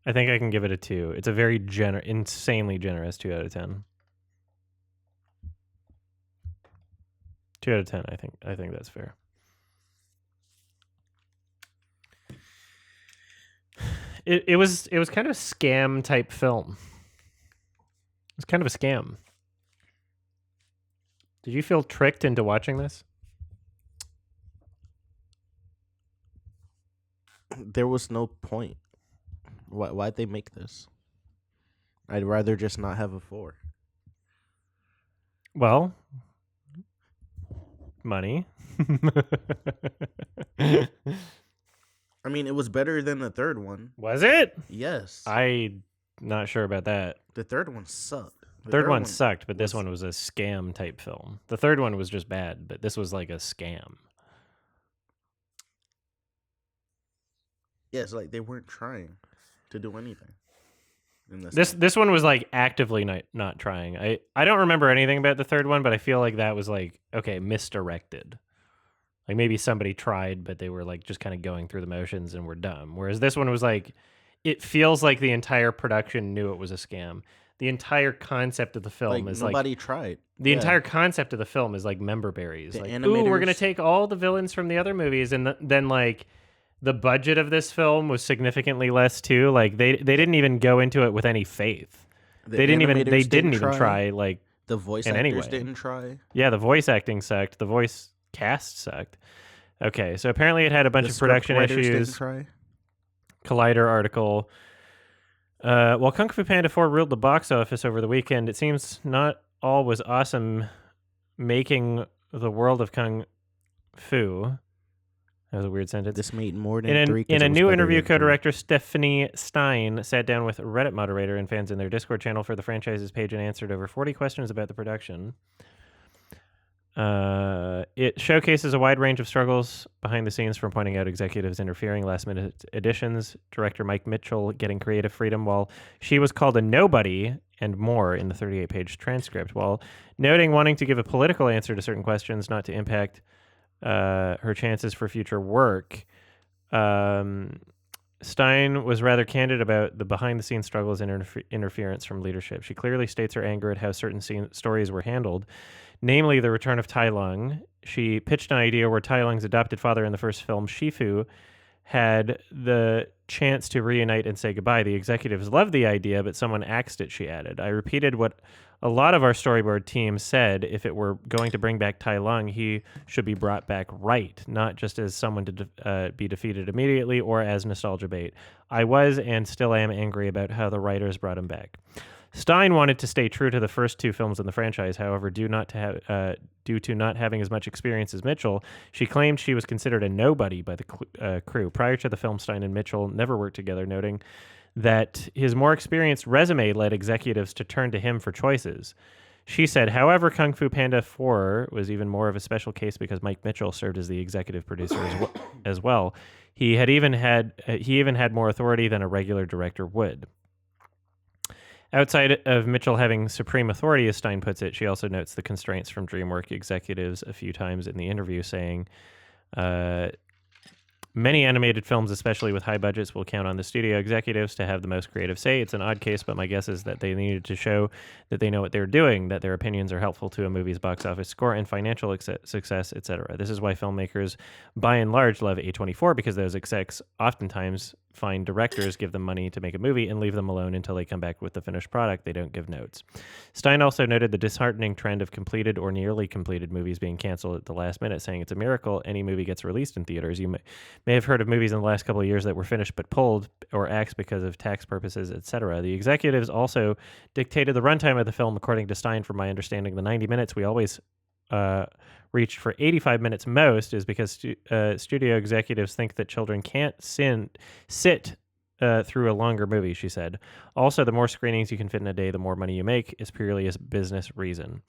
I think I can give it a 2. It's a very insanely generous 2 out of 10. 2 out of 10, I think that's fair. It was kind of a scam type film. It was kind of a scam. Did you feel tricked into watching this? There was no point. Why'd they make this? I'd rather just not have a 4. Well, money. I mean, it was better than the third one. Was it? Yes. I'm not sure about that. The third one sucked. The third one sucked, but this one was a scam type film. The third one was just bad, but this was like a scam. Yes, like they weren't trying to do anything. This one was like actively not trying. I don't remember anything about the third one, but I feel like that was like, okay, misdirected. Like maybe somebody tried, but they were like just kind of going through the motions and were dumb. Whereas this one was like, it feels like the entire production knew it was a scam. The entire concept of the film is nobody tried. The entire concept of the film is like member berries. The like, animators... ooh, we're gonna take all the villains from the other movies, and then like the budget of this film was significantly less too. Like they didn't even go into it with any faith. They didn't even try like the voice actors didn't try. Yeah, the voice acting sucked. The voice cast sucked. Okay, so apparently it had a bunch of production issues. Collider article. While Kung Fu Panda 4 ruled the box office over the weekend, it seems not all was awesome making the world of Kung Fu. That was a weird sentence. This made more than 3. In a new interview, co-director Stephanie Stein sat down with Reddit moderator and fans in their Discord channel for the franchise's page and answered over 40 questions about the production. It showcases a wide range of struggles behind the scenes, from pointing out executives interfering, last-minute additions, director Mike Mitchell getting creative freedom while she was called a nobody, and more in the 38-page transcript, while noting wanting to give a political answer to certain questions not to impact her chances for future work. Stein was rather candid about the behind-the-scenes struggles and interference from leadership. She clearly states her anger at how certain stories were handled, namely the return of Tai Lung. She pitched an idea where Tai Lung's adopted father in the first film, Shifu, had the chance to reunite and say goodbye. The executives loved the idea, but someone axed it, she added. I repeated what a lot of our storyboard team said. If it were going to bring back Tai Lung, he should be brought back right, not just as someone to be defeated immediately or as nostalgia bait. I was and still am angry about how the writers brought him back. Stein wanted to stay true to the first 2 films in the franchise. However, due to not having as much experience as Mitchell, she claimed she was considered a nobody by the crew. Prior to the film, Stein and Mitchell never worked together, noting that his more experienced resume led executives to turn to him for choices. She said, however, Kung Fu Panda 4 was even more of a special case because Mike Mitchell served as the executive producer as well. He even had more authority than a regular director would. Outside of Mitchell having supreme authority, as Stein puts it, she also notes the constraints from DreamWorks executives a few times in the interview, saying, many animated films, especially with high budgets, will count on the studio executives to have the most creative say. It's an odd case, but my guess is that they needed to show that they know what they're doing, that their opinions are helpful to a movie's box office score and financial success, etc. This is why filmmakers, by and large, love A24, because those execs oftentimes find directors, give them money to make a movie, and leave them alone until they come back with the finished product. They don't give notes. Stein also noted the disheartening trend of completed or nearly completed movies being canceled at the last minute, saying it's a miracle any movie gets released in theaters. You may have heard of movies in the last couple of years that were finished but pulled or axed because of tax purposes, etc. The executives also dictated the runtime of the film, according to Stein. From my understanding, the 90 minutes we always reached for 85 minutes most is because studio executives think that children can't sit through a longer movie, she said. Also, the more screenings you can fit in a day, the more money you make, is purely a business reason.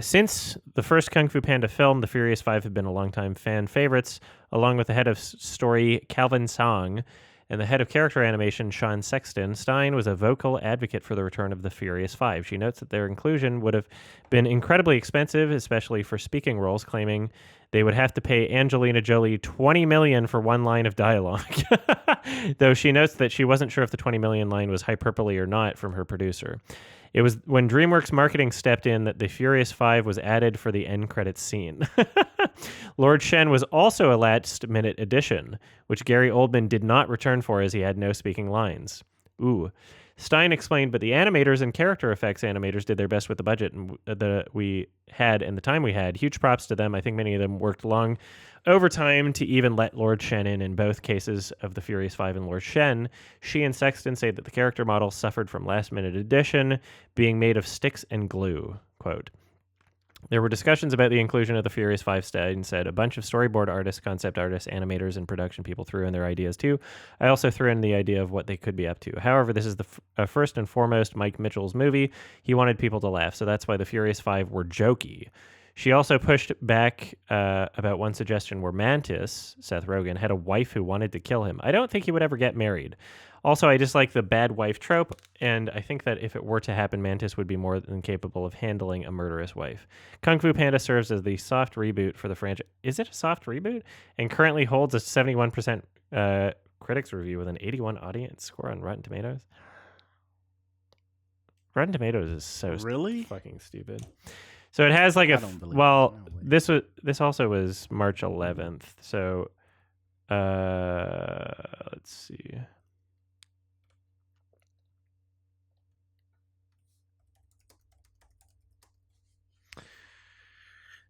Since the first Kung Fu Panda film, the Furious Five have been a longtime fan favorites, along with the head of story Calvin Song and the head of character animation Sean Sexton. Stein was a vocal advocate for the return of the Furious Five. She notes that their inclusion would have been incredibly expensive, especially for speaking roles, claiming they would have to pay Angelina Jolie $20 million for one line of dialogue. Though she notes that she wasn't sure if the $20 million line was hyperbole or not from her producer. It was when DreamWorks marketing stepped in that the Furious Five was added for the end credits scene. Lord Shen was also a last-minute addition, which Gary Oldman did not return for as he had no speaking lines. Ooh. Stein explained, but the animators and character effects animators did their best with the budget that we had and the time we had. Huge props to them. I think many of them worked long overtime to even let Lord Shen in both cases of the Furious Five and Lord Shen. She and Sexton say that the character model suffered from last-minute addition, being made of sticks and glue. Quote, there were discussions about the inclusion of the Furious Five. Stein said a bunch of storyboard artists, concept artists, animators, and production people threw in their ideas too. I also threw in the idea of what they could be up to. However, this is the first and foremost Mike Mitchell's movie. He wanted people to laugh, so that's why the Furious Five were jokey. She also pushed back about one suggestion where Mantis, Seth Rogen, had a wife who wanted to kill him. I don't think he would ever get married. Also, I dislike the bad wife trope, and I think that if it were to happen, Mantis would be more than capable of handling a murderous wife. Kung Fu Panda serves as the soft reboot for the franchise. Is it a soft reboot? And currently holds a 71% critics review with an 81 audience score on Rotten Tomatoes. Rotten Tomatoes is so Really? fucking stupid. So it has like I a don't believe well, it. No way. this also was March 11th. So let's see.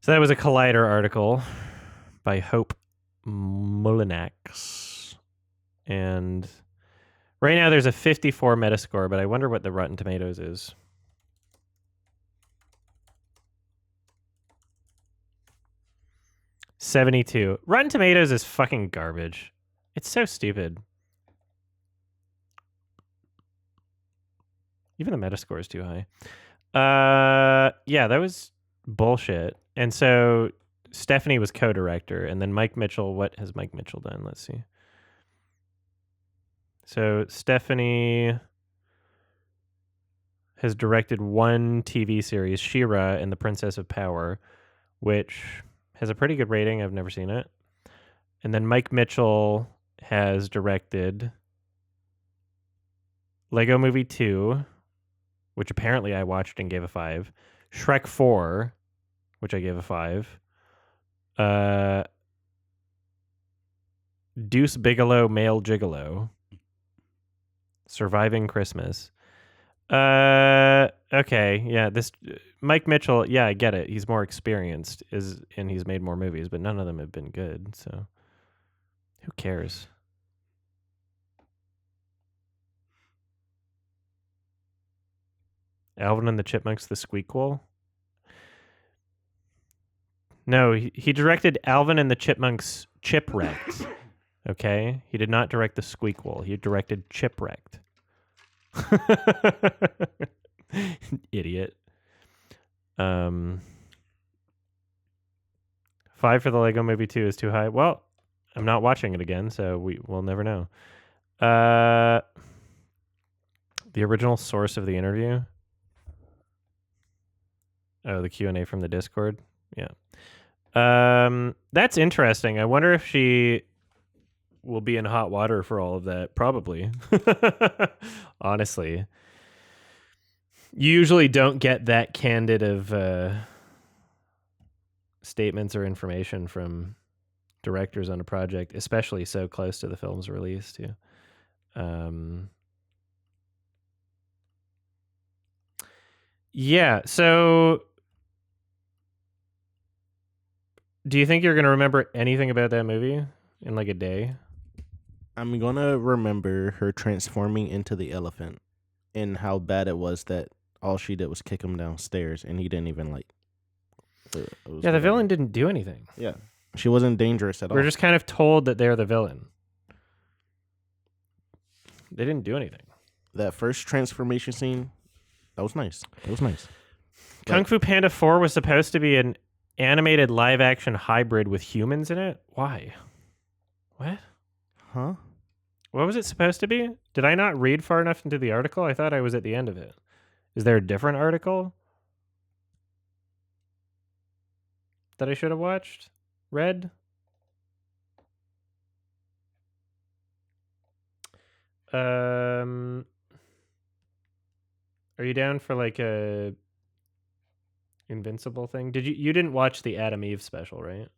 So that was a Collider article by Hope Mullinax. And right now there's a 54 Metascore, but I wonder what the Rotten Tomatoes is. $72. Rotten Tomatoes is fucking garbage. It's so stupid. Even the Metascore is too high. Yeah, that was bullshit. And so Stephanie was co-director, and then Mike Mitchell. What has Mike Mitchell done? Let's see. So Stephanie has directed one TV series, She-Ra and the Princess of Power, which has a pretty good rating. I've never seen it. And then Mike Mitchell has directed Lego Movie 2, which apparently I watched and gave a 5. Shrek 4, which I gave a 5. Deuce Bigalow, Male Gigolo. Surviving Christmas. Okay, yeah, this Mike Mitchell, yeah, I get it. He's more experienced and he's made more movies, but none of them have been good, so who cares? Alvin and the Chipmunks, The Squeakquel? No, he directed Alvin and the Chipmunks Chipwrecked. Okay? He did not direct The Squeakquel. He directed Chipwrecked. Idiot. 5 for the Lego Movie 2 is too high. Well, I'm not watching it again, so we'll never know. The original source of the interview. Oh, the Q&A from the Discord. Yeah. That's interesting. I wonder if she will be in hot water for all of that. Probably. Honestly. You usually don't get that candid of statements or information from directors on a project, especially so close to the film's release, too. Yeah, so do you think you're going to remember anything about that movie in like a day? I'm going to remember her transforming into the elephant and how bad it was that all she did was kick him downstairs and he didn't even like... Yeah, the villain didn't do anything. Yeah. She wasn't dangerous at all. We're just kind of told that they're the villain. They didn't do anything. That first transformation scene, that was nice. It was nice. Kung Fu Panda 4 was supposed to be an animated live-action hybrid with humans in it? Why? What? Huh? What was it supposed to be? Did I not read far enough into the article? I thought I was at the end of it. Is there a different article that I should have watched? Read? Are you down for like a Invincible thing? You didn't watch the Adam Eve special, right?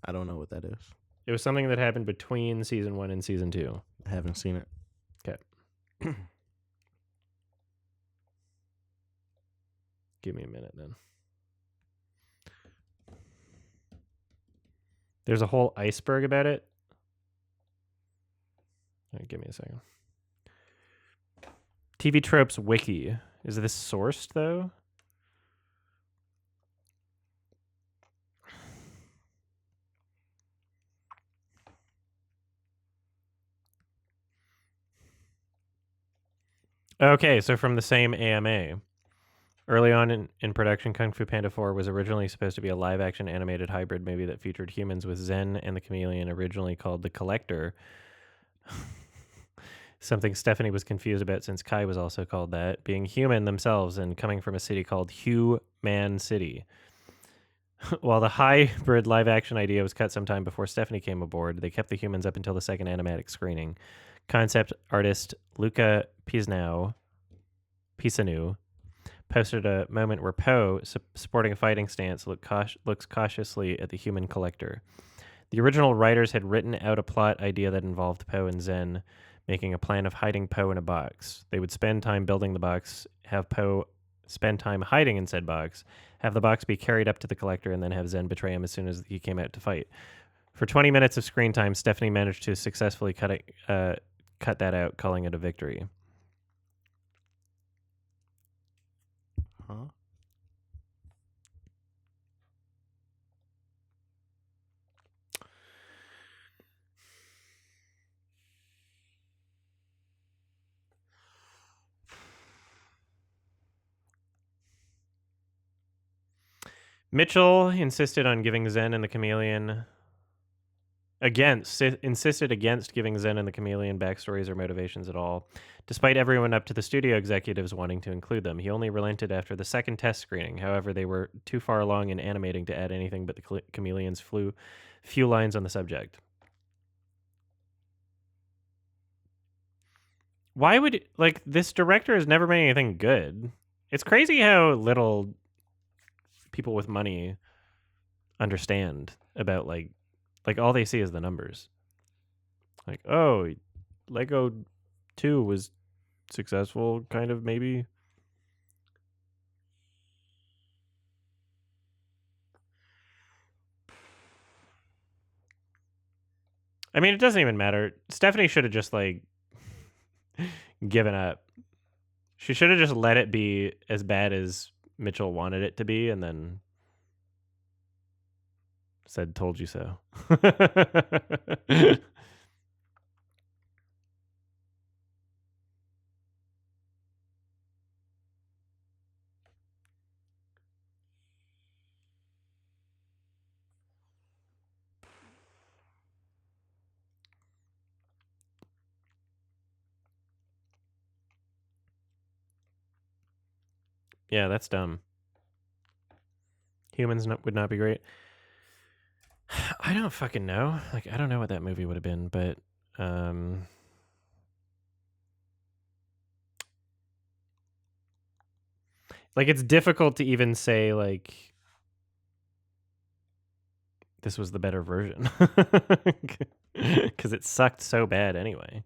I don't know what that is. It was something that happened between season 1 and season 2. I haven't seen it. Okay. Give me a minute then. There's a whole iceberg about it. Right, give me a second. TV Tropes Wiki. Is this sourced, though? Okay, so from the same AMA. Early on in production, Kung Fu Panda 4 was originally supposed to be a live-action animated hybrid movie that featured humans with Zen and the Chameleon, originally called The Collector. Something Stephanie was confused about since Kai was also called that, being human themselves and coming from a city called Man City. While the hybrid live-action idea was cut sometime before Stephanie came aboard, they kept the humans up until the second animatic screening. Concept artist Luca Pisanu posted a moment where Poe, sporting a fighting stance, looks cautiously at the human collector. The original writers had written out a plot idea that involved Poe and Zen making a plan of hiding Poe in a box. They would spend time building the box, have Poe spend time hiding in said box, have the box be carried up to the collector, and then have Zen betray him as soon as he came out to fight. For 20 minutes of screen time, Stephanie managed to successfully cut that out, calling it a victory. Huh? Mitchell insisted on giving Zen and the Chameleon insisted against giving Zen and the Chameleon backstories or motivations at all, despite everyone up to the studio executives wanting to include them. He only relented after the second test screening. However, they were too far along in animating to add anything but the Chameleon's few lines on the subject. Why would, like, this director has never made anything good? It's crazy how little people with money understand about, like all they see is the numbers. Like, oh, Lego 2 was successful, kind of, maybe. I mean, it doesn't even matter. Stephanie should have just, like, given up. She should have just let it be as bad as Mitchell wanted it to be and then said, told you so. Yeah, that's dumb. Humans would not be great. I don't fucking know. Like, I don't know what that movie would have been, but like, it's difficult to even say, like, this was the better version. Because it sucked so bad anyway.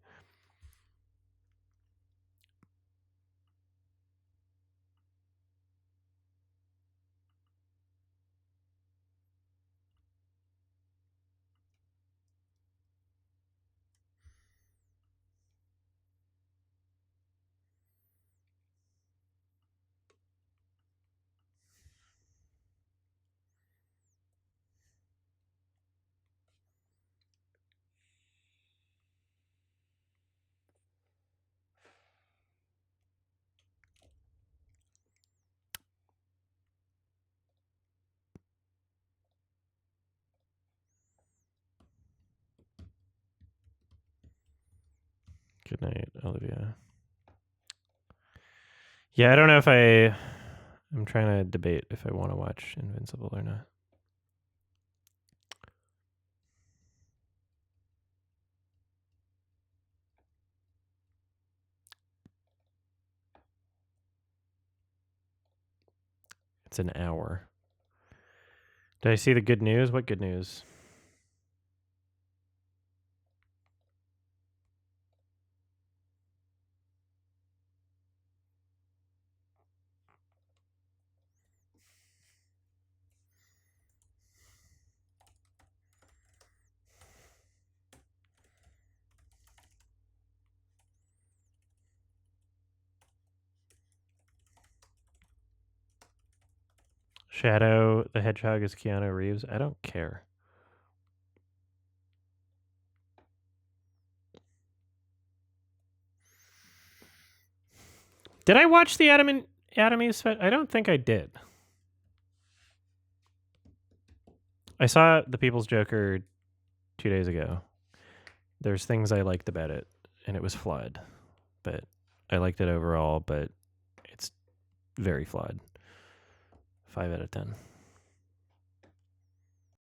Good night, Olivia. Yeah, I don't know if I'm trying to debate if I want to watch Invincible or not. It's an hour. Did I see the good news? What good news? Shadow the Hedgehog is Keanu Reeves. I don't care. Did I watch the Adam Eve I don't think I did. I saw The People's Joker 2 days ago. There's things I liked about it, and it was flawed. But I liked it overall, but it's very flawed. 5 out of 10.